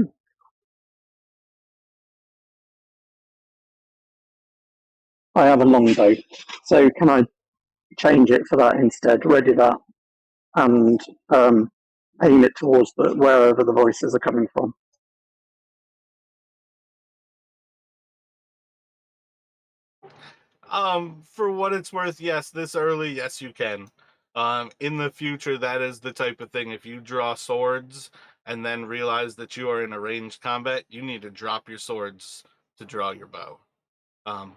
I have a longbow, so can I change it for that instead? Ready that and aim it towards wherever the voices are coming from. For what it's worth, yes, this early, yes, you can. In the future, that is the type of thing. If you draw swords and then realize that you are in a ranged combat, you need to drop your swords to draw your bow.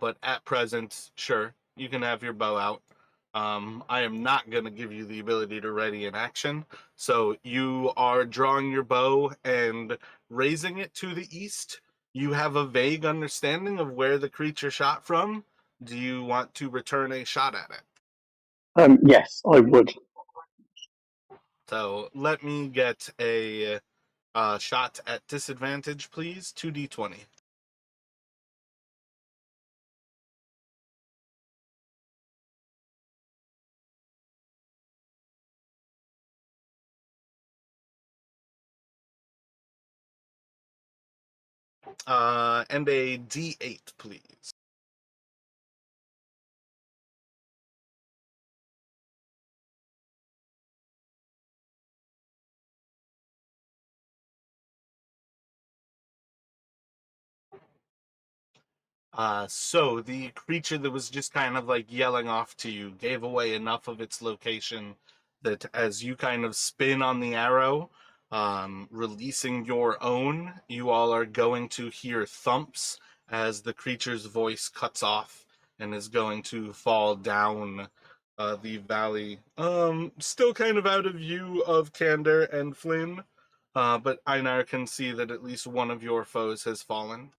But at present, sure, you can have your bow out. I am not going to give you the ability to ready in action. So you are drawing your bow and raising it to the east. You have a vague understanding of where the creature shot from. Do you want to return a shot at it? Yes, I would. So let me get a shot at disadvantage, please. 2d20. And a d8, please. So the creature that was just kind of like yelling off to you gave away enough of its location that as you kind of spin on the arrow, releasing your own, you all are going to hear thumps as the creature's voice cuts off and is going to fall down the valley. Still kind of out of view of Candor and Flynn, but Einar can see that at least one of your foes has fallen.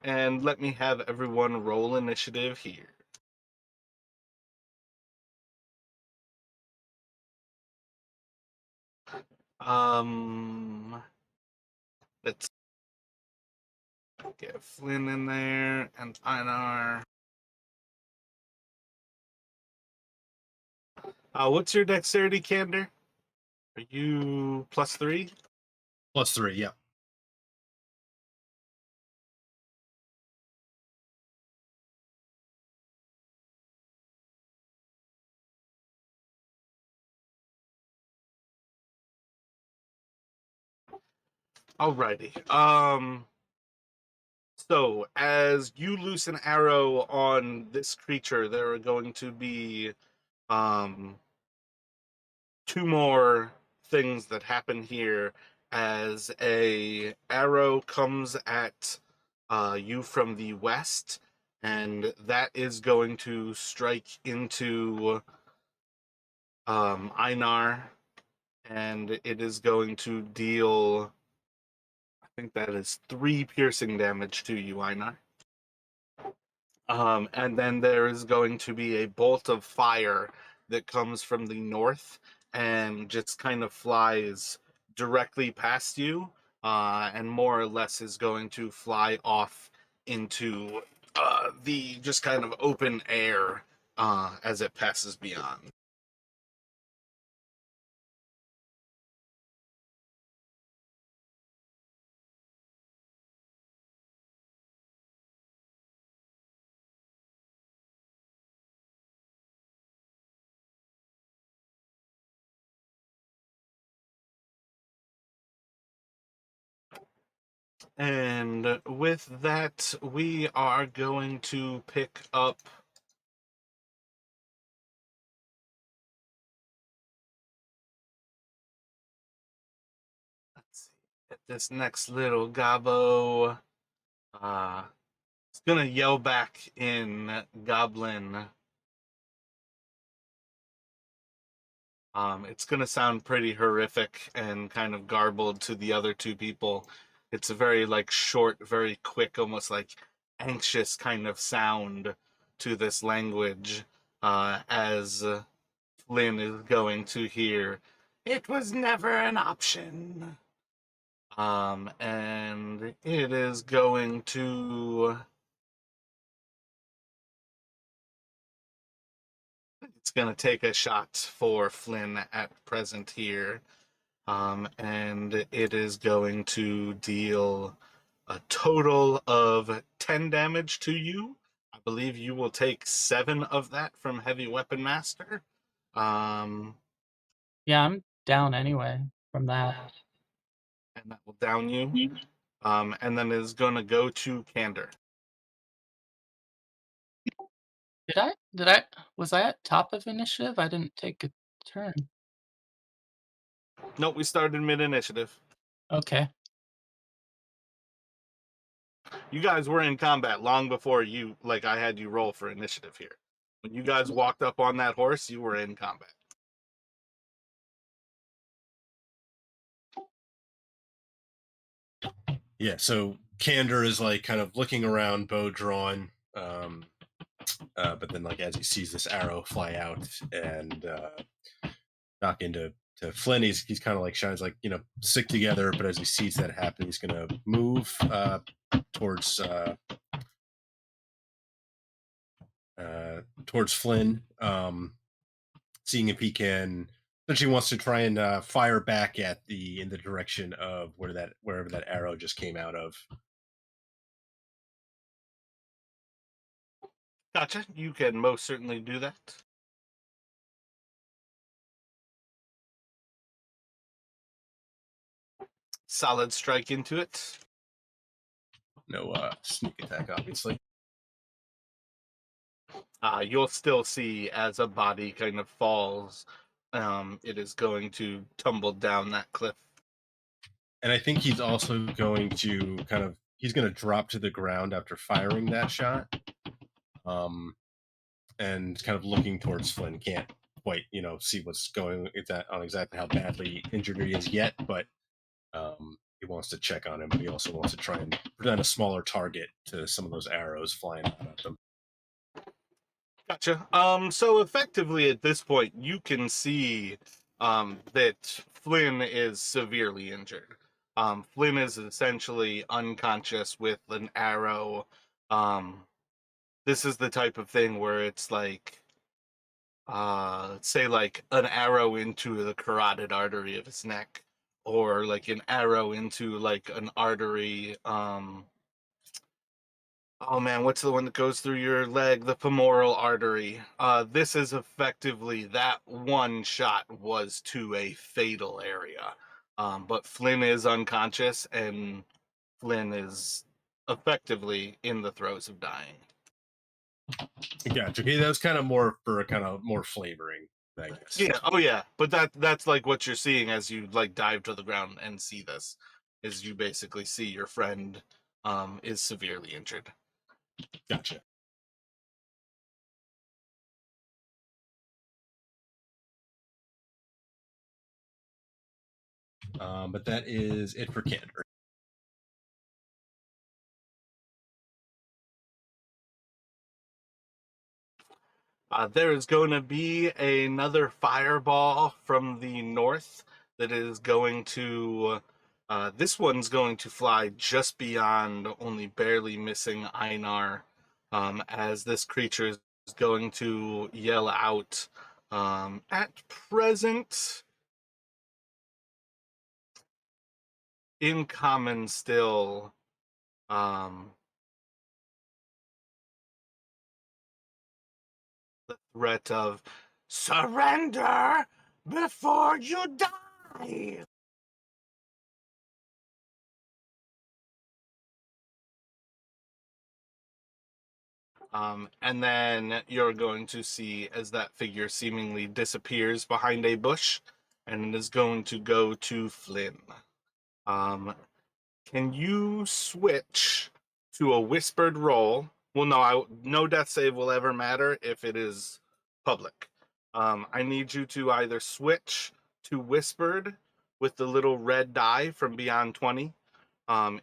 And let me have everyone roll initiative here. Let's get Flynn in there and Einar. What's your dexterity, Candor? Are you +3? +3, yeah. Alrighty. So as you loose an arrow on this creature, there are going to be 2 more things that happen here as a arrow comes at you from the west, and that is going to strike into Einar, and it is going to deal, I think that is 3 piercing damage to you, Einar. And then there is going to be a bolt of fire that comes from the north and just kind of flies directly past you, and more or less is going to fly off into the just kind of open air as it passes beyond. And with that, we are going to pick up at this next little gobbo. It's gonna yell back in Goblin. It's gonna sound pretty horrific and kind of garbled to the other 2 people. It's a very like short, very quick, almost like anxious kind of sound to this language, as Flynn is going to hear, "It was never an option." And it is going to... It's going to take a shot for Flynn at present here. And it is going to deal a total of 10 damage to you. I believe you will take 7 of that from Heavy Weapon Master. Yeah, I'm down anyway from that. And that will down you. And then is going to go to Candor. Was I at top of initiative? I didn't take a turn. Nope, we started mid-initiative. Okay. You guys were in combat long before I had you roll for initiative here. When you guys walked up on that horse, you were in combat. Yeah, so Candor is like kind of looking around, bow drawn, but then like as he sees this arrow fly out and knock into Flynn, he's kind of like shines like, stick together, but as he sees that happen, he's gonna move towards Flynn, seeing if he can. Essentially, wants to try and fire back in the direction of wherever that arrow just came out of. Gotcha. You can most certainly do that. Solid strike into it. No sneak attack, obviously. You'll still see as a body kind of falls, it is going to tumble down that cliff. And I think he's also going to he's going to drop to the ground after firing that shot, and kind of looking towards Flynn. Can't quite, see what's going on exactly how badly injured he is yet, but he wants to check on him, but he also wants to try and present a smaller target to some of those arrows flying out at them. Gotcha. So effectively at this point, you can see that Flynn is severely injured. Flynn is essentially unconscious with an arrow. This is the type of thing where it's like, say like an arrow into the carotid artery of his neck, or like an arrow into like an artery. Oh man, what's the one that goes through your leg? The femoral artery. This is effectively that one shot was to a fatal area. But Flynn is unconscious, and Flynn is effectively in the throes of dying. Gotcha. Okay, that was kind of more for kind of more flavoring, I guess. Yeah. Oh yeah. But that's like what you're seeing as you like dive to the ground and see this, is you basically see your friend is severely injured. Gotcha. But that is it for Candor. There is going to be another fireball from the north that is going to. This one's going to fly just beyond, only barely missing Einar, as this creature is going to yell out. At present, in common still. The threat of surrender before you die. And then you're going to see as that figure seemingly disappears behind a bush, and it is going to go to Flynn. Can you switch to a whispered roll? Well, no death save will ever matter if it is public. I need you to either switch to whispered with the little red die from Beyond 20.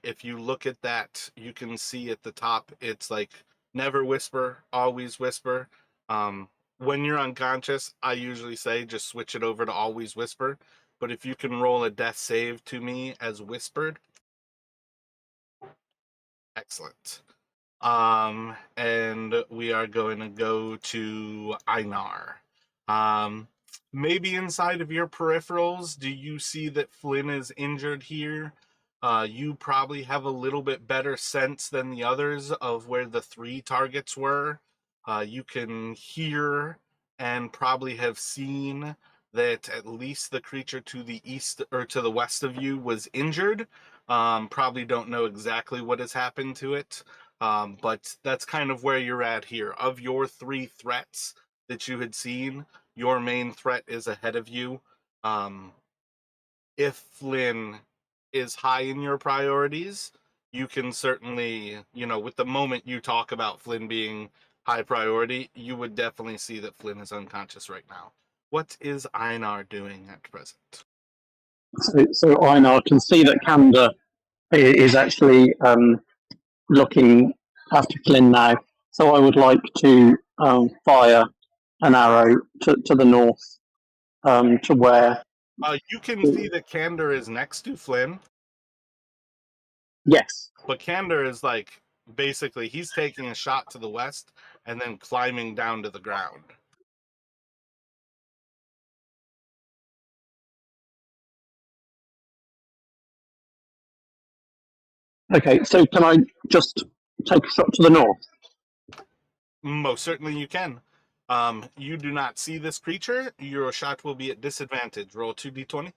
If you look at that, you can see at the top, it's like never whisper, always whisper. When you're unconscious, I usually say just switch it over to always whisper. But if you can roll a death save to me as whispered, excellent. And we are going to go to Einar. Maybe inside of your peripherals, do you see that Flynn is injured here? You probably have a little bit better sense than the others of where the 3 targets were. You can hear and probably have seen that at least the creature to the east or to the west of you was injured. Probably don't know exactly what has happened to it. But that's kind of where you're at here. Of your 3 threats that you had seen, your main threat is ahead of you. If Flynn is high in your priorities, you can certainly, with the moment you talk about Flynn being high priority, you would definitely see that Flynn is unconscious right now. What is Einar doing at present? So Einar can see that Kanda is actually looking after Flynn now. So I would like to fire an arrow to the north, to where. You can see that Candor is next to Flynn. Yes. But Candor is like, basically, he's taking a shot to the west and then climbing down to the ground. Okay, so can I just take a shot to the north? Most certainly you can. You do not see this creature. Your shot will be at disadvantage. Roll 2d20.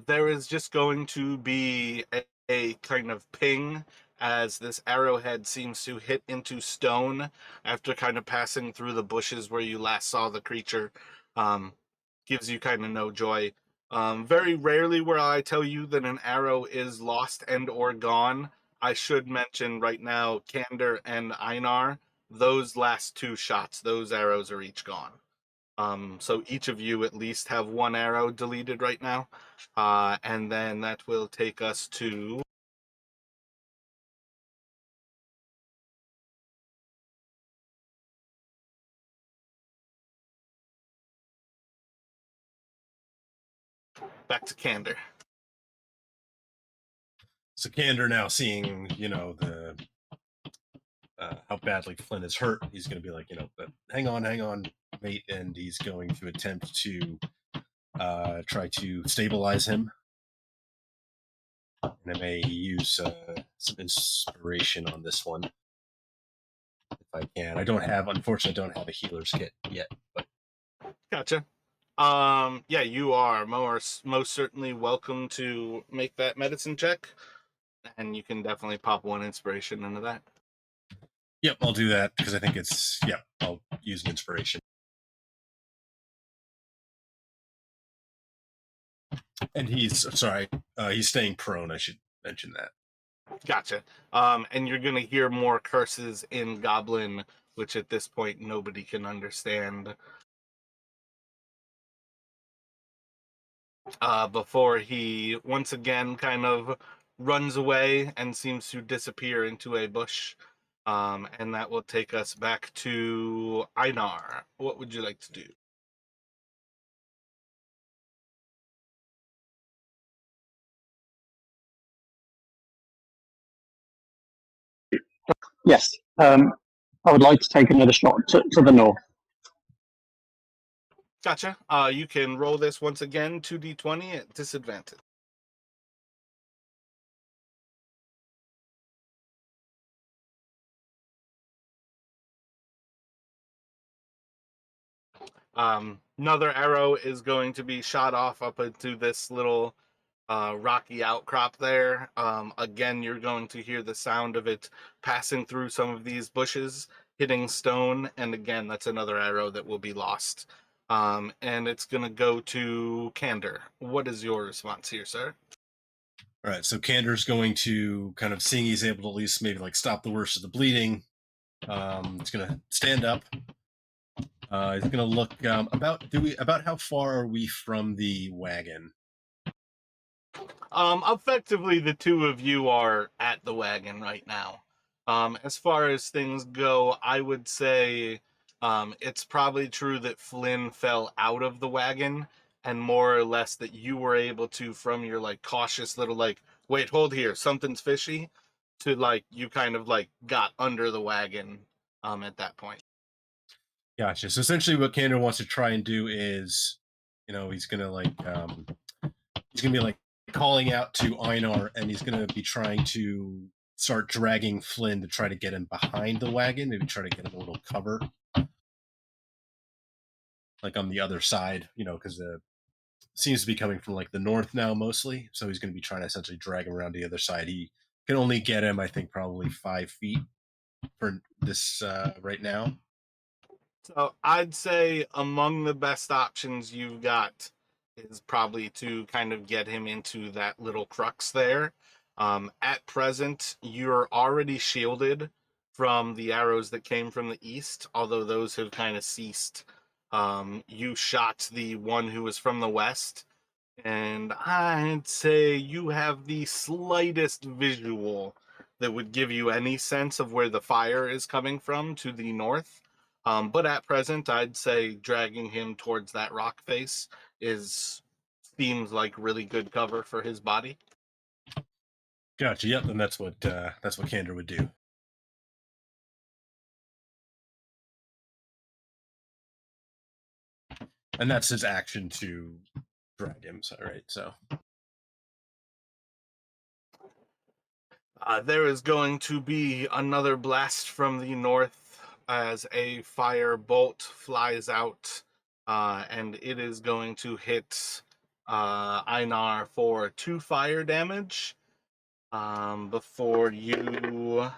There is just going to be a kind of ping as this arrowhead seems to hit into stone after kind of passing through the bushes where you last saw the creature. Gives you kind of no joy. Very rarely will I tell you that an arrow is lost and or gone. I should mention right now, Candor and Einar, those last 2 shots, those arrows are each gone. So each of you at least have one arrow deleted right now. And then that will take us to back to Candor. So Candor, now seeing, the how badly Flynn is hurt, he's going to be like, hang on, mate, and he's going to attempt to try to stabilize him. And I may use some inspiration on this one if I can. Unfortunately, don't have a healer's kit yet, but Gotcha. Yeah, you are most certainly welcome to make that medicine check, and you can definitely pop one inspiration into that. yep, I'll do that because I think I'll use an inspiration. And he's staying prone. I should mention that. Gotcha. And you're gonna hear more curses in Goblin, which at this point nobody can understand. Before he once again kind of runs away and seems to disappear into a bush. And that will take us back to Einar. What would you like to do? Yes. I would like to take another shot to the north. Gotcha. You can roll this once again, 2d20 at disadvantage. Another arrow is going to be shot off up into this little rocky outcrop there. Again, you're going to hear the sound of it passing through some of these bushes, hitting stone, and again, that's another arrow that will be lost. And it's going to go to Candor. What is your response here, sir? All right, so Candor's going to kind of, seeing he's able to at least maybe like stop the worst of the bleeding. He's going to stand up. He's going to look about how far are we from the wagon? Effectively, the two of you are at the wagon right now. As far as things go, I would say it's probably true that Flynn fell out of the wagon, and more or less that you were able to, from your like cautious little like, wait, hold here, something's fishy, to like you kind of like got under the wagon at that point. Gotcha. So essentially, what Candor wants to try and do is, he's gonna be like calling out to Einar, and he's gonna be trying to start dragging Flynn to try to get him behind the wagon, maybe try to get him a little cover, like on the other side, because the seems to be coming from like the north now mostly. So he's going to be trying to essentially drag him around the other side. He can only get him, I think, probably 5 feet for this right now. So I'd say among the best options you've got is probably to kind of get him into that little crux there. At present, you're already shielded from the arrows that came from the east, although those have kind of ceased. You shot the one who was from the west, and I'd say you have the slightest visual that would give you any sense of where the fire is coming from to the north. But at present, I'd say dragging him towards that rock face seems like really good cover for his body. Gotcha. Yep, and that's what Candor would do. And that's his action to drag him. So, right. So. There is going to be another blast from the north as a fire bolt flies out, and it is going to hit Einar for 2 fire damage. Before you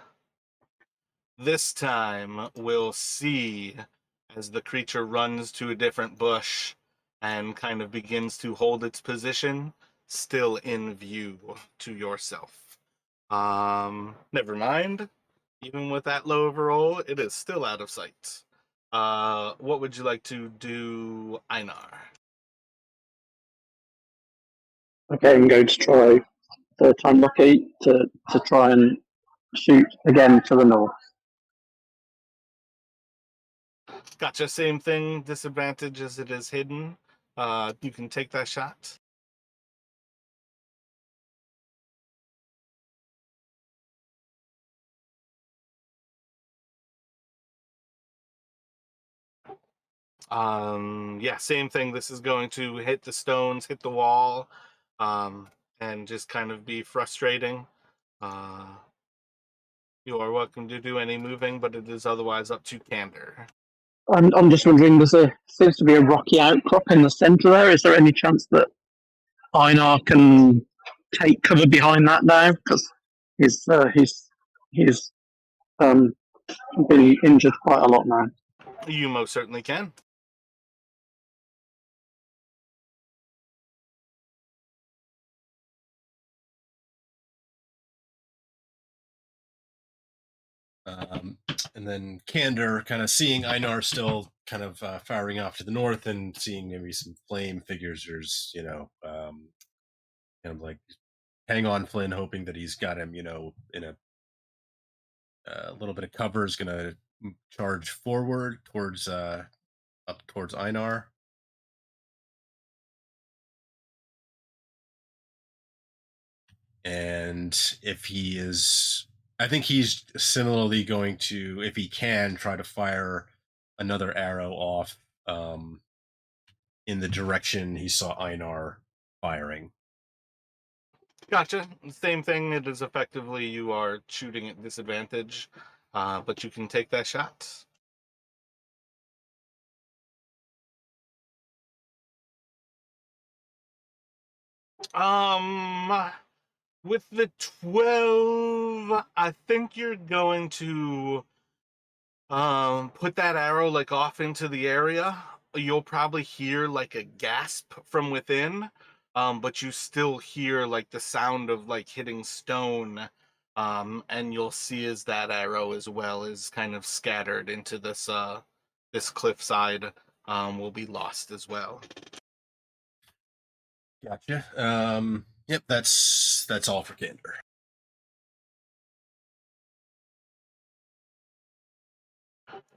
this time will see as the creature runs to a different bush and kind of begins to hold its position, still in view to yourself. Never mind. Even with that low of a roll, it is still out of sight. What would you like to do, Einar? Okay, I'm going to try third time lucky to try and shoot again to the north. Gotcha. Same thing. Disadvantage as it is hidden. You can take that shot. Yeah, same thing. This is going to hit the stones, hit the wall, and just kind of be frustrating. You are welcome to do any moving, but it is otherwise up to Candor. I'm just wondering, seems to be a rocky outcrop in the centre there. Is there any chance that Einar can take cover behind that now? Because he's been injured quite a lot now. You most certainly can. And then Candor, kind of seeing Einar still kind of firing off to the north, and seeing maybe some flame figures, kind of like, hang on, Flynn, hoping that he's got him, in a little bit of cover, is going to charge forward towards up towards Einar. And if he is, I think he's similarly going to, if he can, try to fire another arrow off in the direction he saw Einar firing. Gotcha. Same thing. It is effectively you are shooting at disadvantage, but you can take that shot. With the 12, I think you're going to put that arrow like off into the area. You'll probably hear like a gasp from within, but you still hear like the sound of like hitting stone, and you'll see as that arrow as well is kind of scattered into this cliffside, will be lost as well. Gotcha. Yep, that's all for Candor.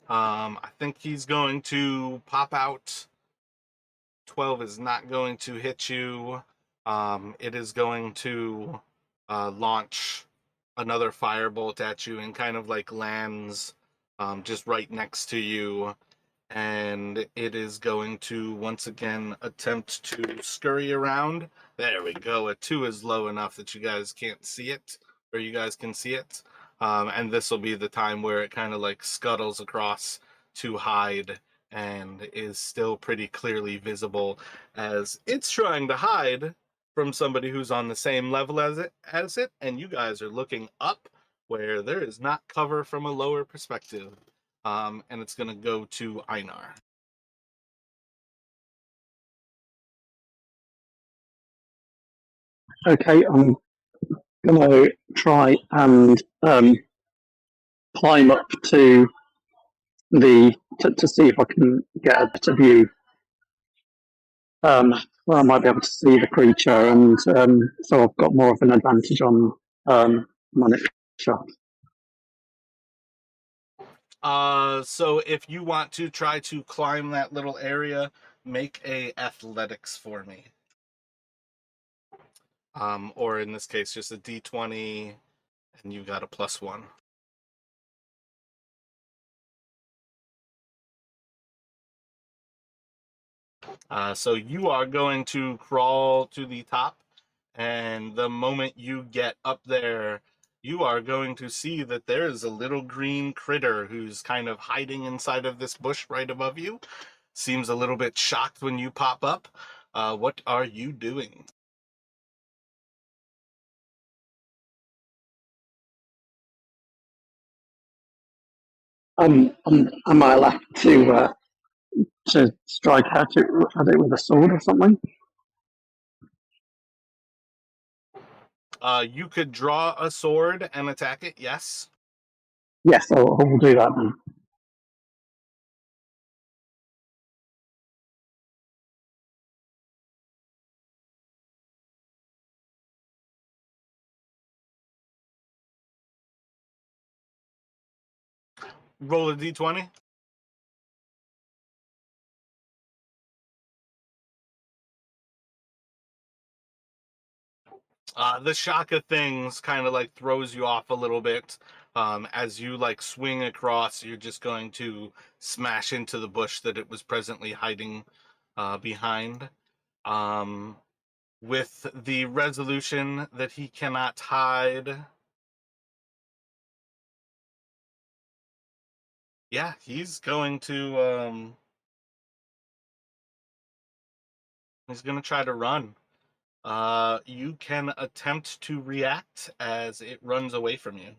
I think he's going to pop out. 12 is not going to hit you. It is going to launch another firebolt at you and kind of like lands just right next to you. And it is going to once again attempt to scurry around. There we go. A 2 is low enough that you guys can't see it, or you guys can see it. And this will be the time where it kind of like scuttles across to hide and is still pretty clearly visible as it's trying to hide from somebody who's on the same level as it, and you guys are looking up where there is not cover from a lower perspective. And it's going to go to Einar. Okay, I'm going to try and climb up to to see if I can get a better view, where I might be able to see the creature, and so I've got more of an advantage on my next shot. So if you want to try to climb that little area, make a athletics for me. Or in this case, just a d20, and you got a +1. So you are going to crawl to the top, and the moment you get up there, you are going to see that there is a little green critter who's kind of hiding inside of this bush right above you. Seems a little bit shocked when you pop up. What are you doing? Am I allowed to strike at it with a sword or something? You could draw a sword and attack it, yes. Yes, I will do that then. Roll a d20. The shock of things kind of like throws you off a little bit. As you like swing across, you're just going to smash into the bush that it was presently hiding behind. With the resolution that he cannot hide. Yeah, he's going to try to run. You can attempt to react as it runs away from you.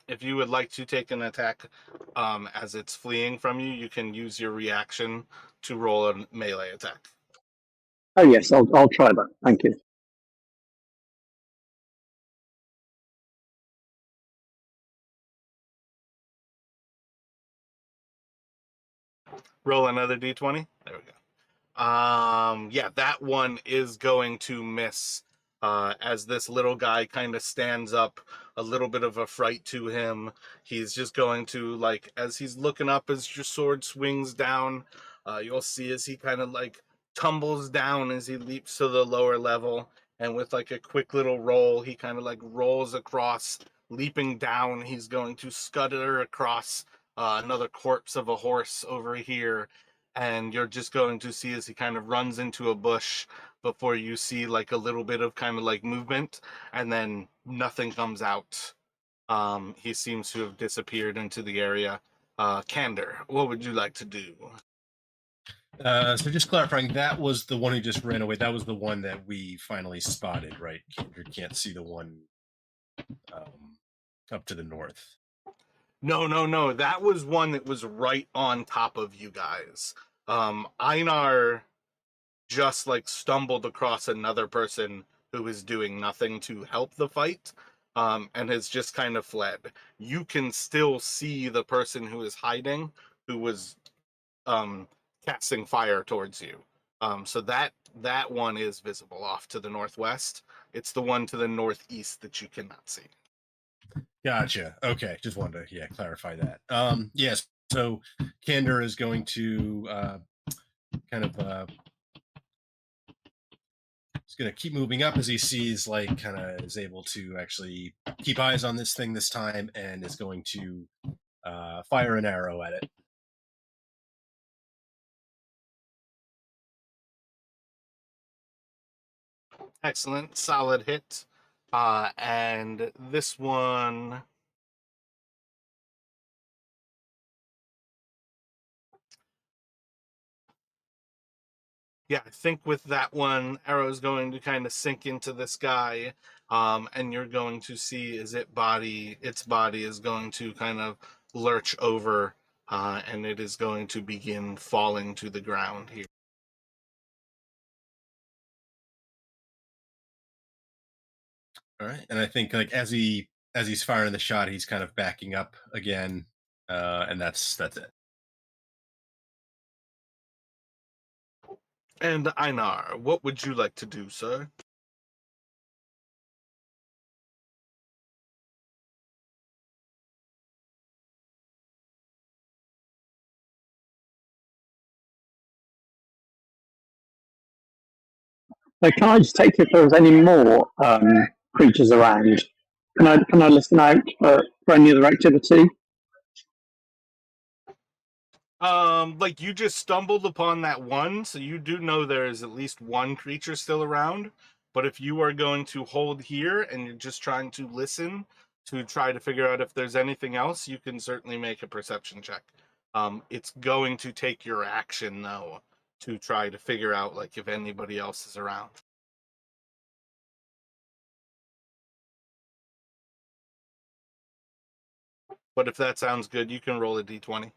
If you would like to take an attack as it's fleeing from you, you can use your reaction to roll a melee attack. Oh yes, I'll try that. Thank you. Roll another d20. There we go. Yeah, that one is going to miss. As this little guy kind of stands up, a little bit of a fright to him. He's just going to, like, as he's looking up as your sword swings down, you'll see as he kind of like tumbles down as he leaps to the lower level, and with like a quick little roll, he kind of like rolls across, leaping down. He's going to scutter across another corpse of a horse over here, and you're just going to see as he kind of runs into a bush before you see like a little bit of kind of like movement, and then nothing comes out. He seems to have disappeared into the area. Candor, what would you like to do? So just clarifying, that was the one who just ran away. That was the one that we finally spotted, right? You can't see the one up to the north. No. That was one that was right on top of you guys. Einar just like stumbled across another person who was doing nothing to help the fight, and has just kind of fled. You can still see the person who is hiding, who was casting fire towards you. So that one is visible off to the northwest. It's the one to the northeast that you cannot see. Gotcha. Okay, just wanted to clarify that. Yes. So Candor is going to kind of he's going to keep moving up as he sees like kind of is able to actually keep eyes on this thing this time, and is going to fire an arrow at it. Excellent, solid hit. And this one, yeah, I think with that one, arrow's going to kind of sink into this guy, and you're going to see as its body is going to kind of lurch over, and it is going to begin falling to the ground here. All right, and I think like as he's firing the shot, he's kind of backing up again, and that's it. And Einar, what would you like to do, sir? So can I just take if there's any more creatures around? Can I listen out for any other activity? Like you just stumbled upon that one, so you do know there is at least one creature still around. But if you are going to hold here and you're just trying to listen to try to figure out if there's anything else, you can certainly make a perception check. It's going to take your action though to try to figure out like if anybody else is around. But if that sounds good, you can roll a d20.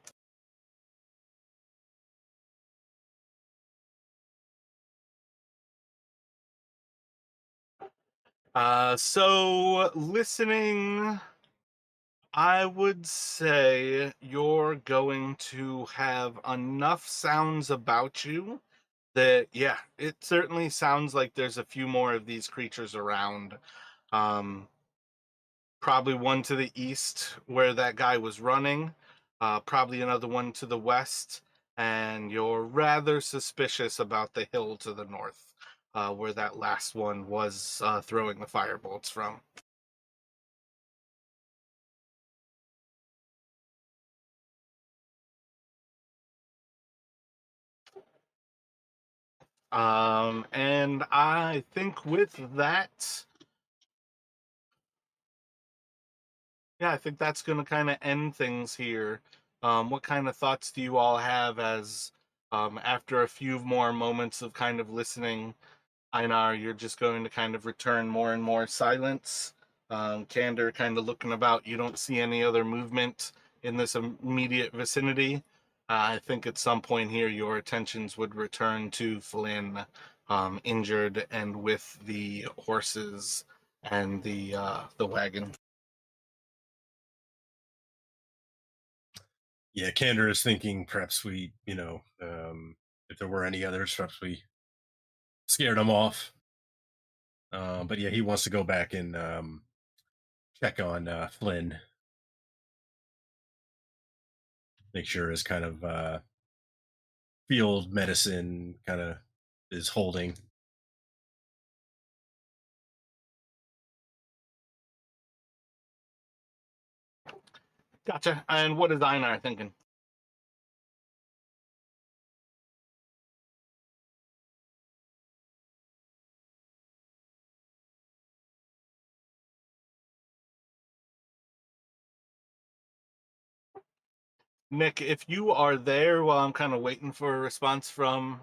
So listening, I would say you're going to have enough sounds about you that, yeah, it certainly sounds like there's a few more of these creatures around. Um, Probably one to the east where that guy was running, probably another one to the west, and you're rather suspicious about the hill to the north, where that last one was throwing the firebolts from. And I think with that, yeah, I think that's going to kind of end things here. What kind of thoughts do you all have as, after a few more moments of kind of listening, Einar, you're just going to kind of return more and more silence? Candor kind of looking about. You don't see any other movement in this immediate vicinity. I think at some point here, your attentions would return to Flynn, injured and with the horses and the wagon. Yeah, Candor is thinking perhaps we, if there were any others, perhaps we scared them off. But yeah, he wants to go back and check on Flynn, make sure his kind of field medicine kind of is holding. Gotcha. And what is Einar thinking? Nick, if you are there while I'm kind of waiting for a response from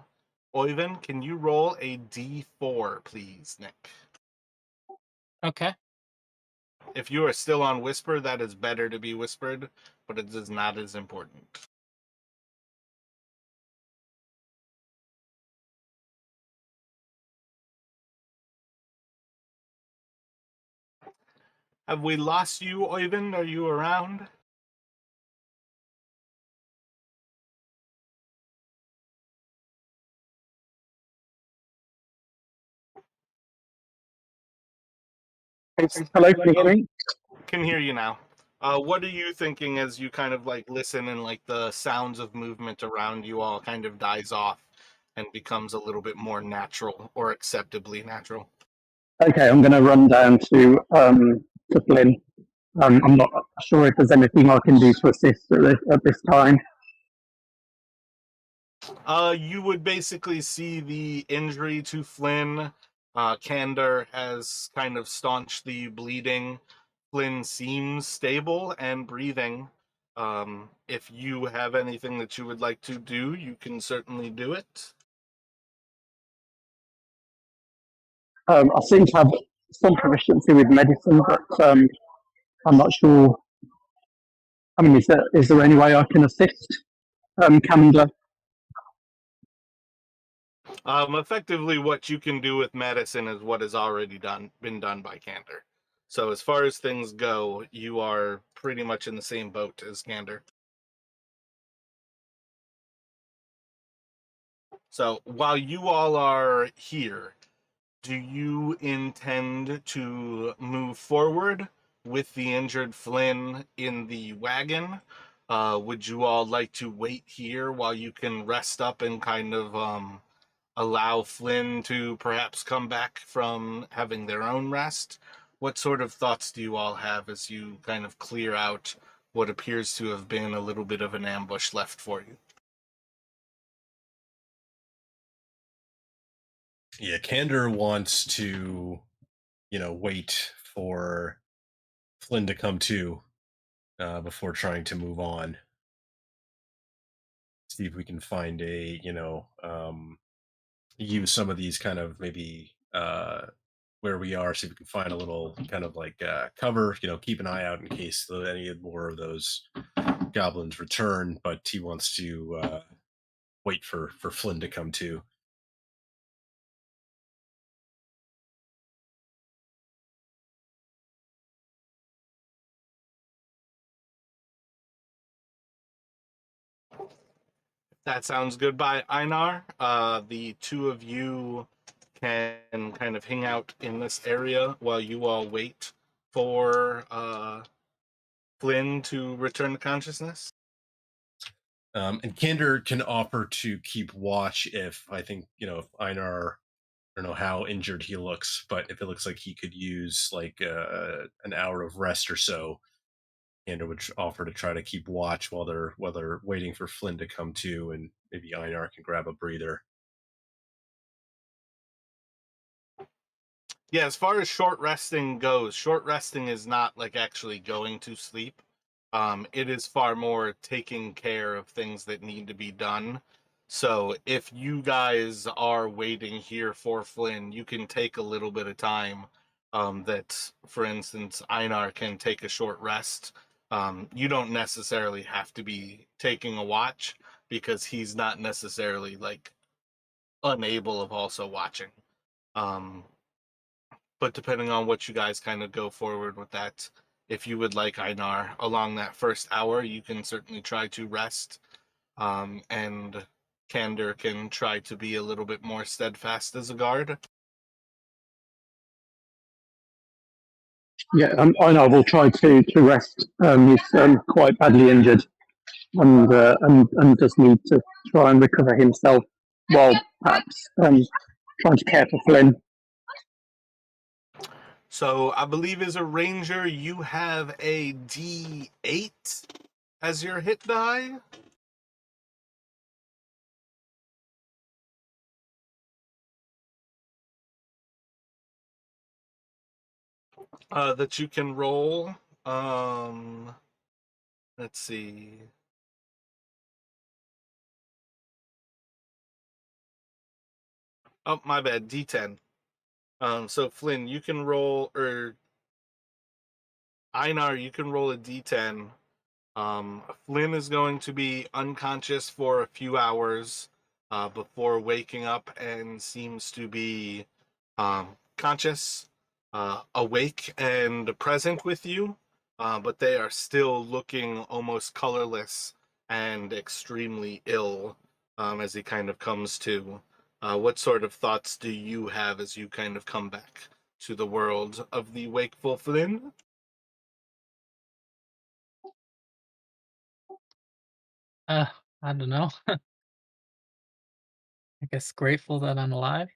Oyvind, can you roll a d4, please, Nick? Okay. If you are still on Whisper, that is better to be whispered, but it is not as important. Have we lost you, Oyvind? Are you around? Hello, can you hear me? Can hear you now. What are you thinking as you kind of like listen and like the sounds of movement around you all kind of dies off and becomes a little bit more natural or acceptably natural? Okay, I'm going to run down to Flynn. I'm not sure if there's anything I can do to assist at this time. You would basically see the injury to Flynn. Candor has kind of staunched the bleeding. Flynn seems stable and breathing. If you have anything that you would like to do, you can certainly do it. I seem to have some proficiency with medicine, but I'm not sure. I mean, is there any way I can assist Camden? Effectively, what you can do with medicine is what has already been done by Candor. So as far as things go, you are pretty much in the same boat as Candor. So while you all are here, do you intend to move forward with the injured Flynn in the wagon? Would you all like to wait here while you can rest up and kind of allow Flynn to perhaps come back from having their own rest? What sort of thoughts do you all have as you kind of clear out what appears to have been a little bit of an ambush left for you? Yeah, Candor wants to, wait for Flynn to come to before trying to move on. See if we can find use some of these kind of maybe where we are, see if we can find a little kind of like cover, keep an eye out in case any more of those goblins return. But he wants to wait for Flynn to come to. That sounds good by Einar. The two of you can kind of hang out in this area while you all wait for Flynn to return to consciousness. And Candor can offer to keep watch if I think, if Einar, I don't know how injured he looks, but if it looks like he could use like an hour of rest or so, Candor would offer to try to keep watch while they're waiting for Flynn to come to, and maybe Einar can grab a breather. Yeah, as far as short resting goes, short resting is not like actually going to sleep. It is far more taking care of things that need to be done. So if you guys are waiting here for Flynn, you can take a little bit of time. That, for instance, Einar can take a short rest. You don't necessarily have to be taking a watch because he's not necessarily like unable of also watching. Um, but depending on what you guys kind of go forward with that, if you would like Einar along that first hour, you can certainly try to rest. And Candor can try to be a little bit more steadfast as a guard. Yeah, Einar will try to rest. He's quite badly injured and just need to try and recover himself while perhaps trying to care for Flynn. So I believe as a ranger, you have a D8 as your hit die. That you can roll. Let's see. Oh, my bad. D10. So Flynn, you can roll, or Einar, you can roll a D10. Flynn is going to be unconscious for a few hours before waking up and seems to be conscious, awake, and present with you, but they are still looking almost colorless and extremely ill as he kind of comes to. What sort of thoughts do you have as you kind of come back to the world of the wakeful Flynn? Uh, I don't know. I guess grateful that I'm alive.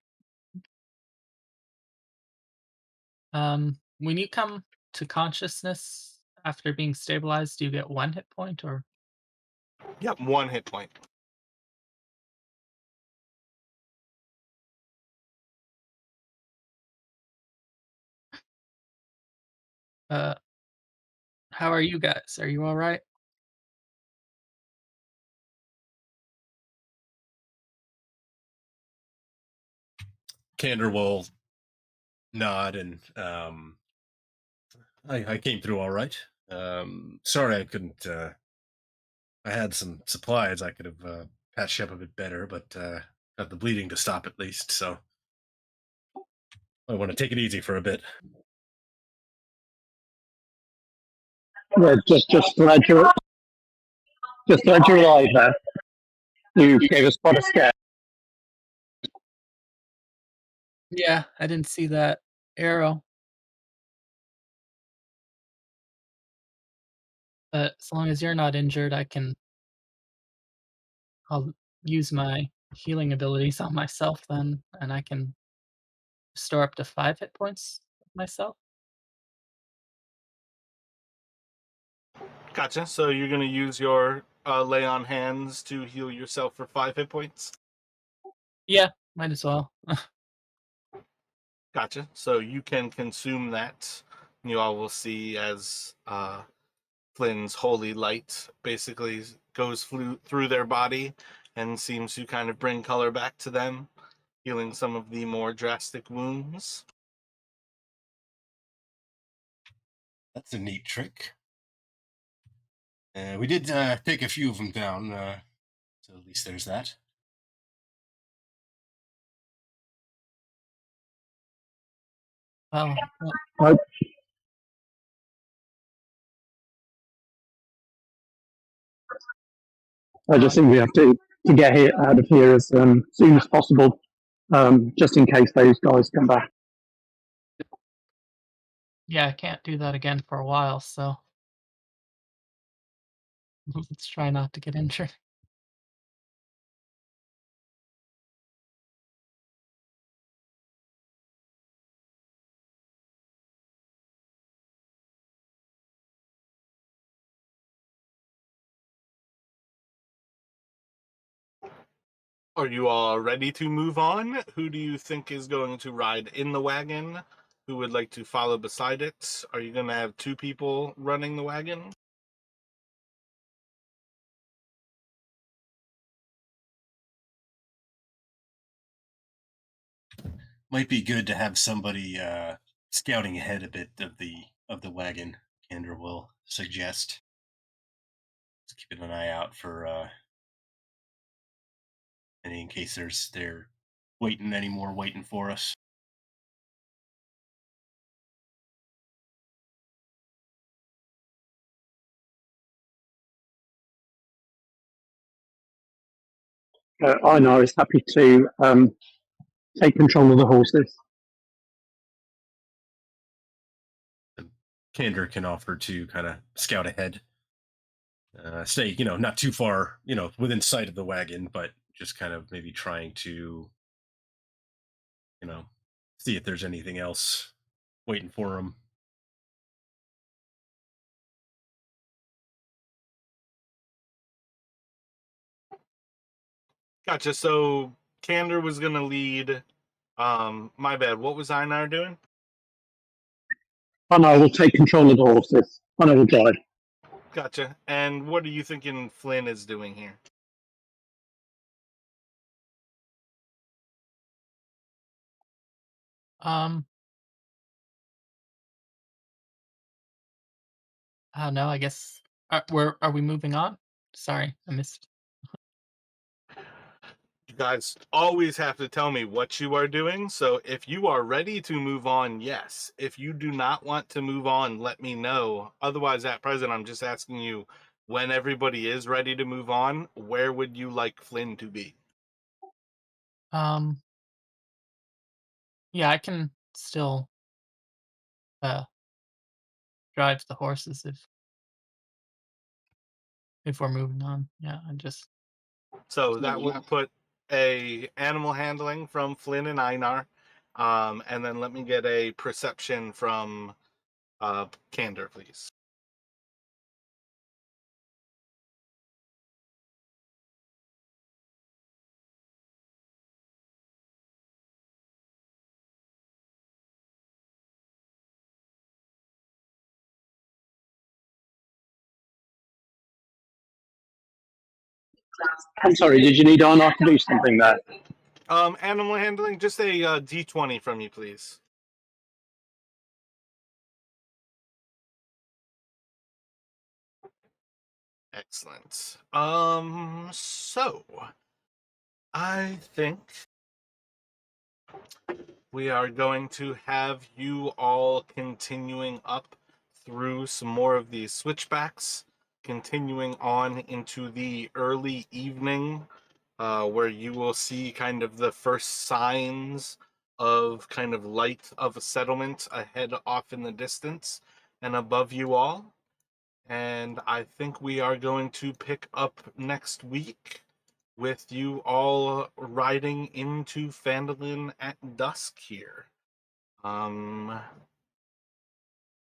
When you come to consciousness after being stabilized, do you get 1 hit point or? Yep, 1 hit point. Uh, how are you guys? Are you all right? Candor will nod and I came through all right. Sorry I couldn't. I had some supplies I could have patched up a bit better, but got the bleeding to stop at least. So I want to take it easy for a bit. Yeah, just glad you're alive there. You gave us quite a scare. Yeah, I didn't see that arrow. But as long as you're not injured, I'll use my healing abilities on myself then, and I can restore up to 5 hit points of myself. Gotcha. So you're going to use your lay on hands to heal yourself for 5 hit points? Yeah, might as well. Gotcha. So you can consume that. You all will see as Flynn's holy light basically goes through their body and seems to kind of bring color back to them, healing some of the more drastic wounds. That's a neat trick. We did take a few of them down, so at least there's that. Well, I, I just think we have to to get here, out of here as soon as possible, just in case those guys come back. Yeah, I can't do that again for a while, so let's try not to get injured. Are you all ready to move on? Who do you think is going to ride in the wagon? Who would like to follow beside it? Are you going to have two people running the wagon? Might be good to have somebody scouting ahead a bit of the wagon. Kendra will suggest. Just keeping an eye out for any in case they're waiting for us. Einar is happy to take control of the horses. Candor can offer to kind of scout ahead. Stay, not too far, within sight of the wagon, but just kind of maybe trying to, see if there's anything else waiting for them. Gotcha. So Candor was going to lead. My bad. What was Einar doing? Einar will take control of the horses. Einar will drive. Gotcha. And what are you thinking Flynn is doing here? I don't know. I guess are we moving on? Sorry, I missed. You guys always have to tell me what you are doing. So if you are ready to move on, yes. If you do not want to move on, let me know. Otherwise, at present, I'm just asking you when everybody is ready to move on, where would you like Flynn to be? Yeah, I can still drive the horses if we're moving on. Yeah, I just So that would put a animal handling from Flynn and Einar. And then let me get a perception from Candor, please. I'm sorry, did you need Einar to do something there? Animal handling, just a D20 from you, please. Excellent. So I think we are going to have you all continuing up through some more of these switchbacks, continuing on into the early evening, where you will see kind of the first signs of kind of light of a settlement ahead off in the distance and above you all. And I think we are going to pick up next week with you all riding into Phandalin at dusk here.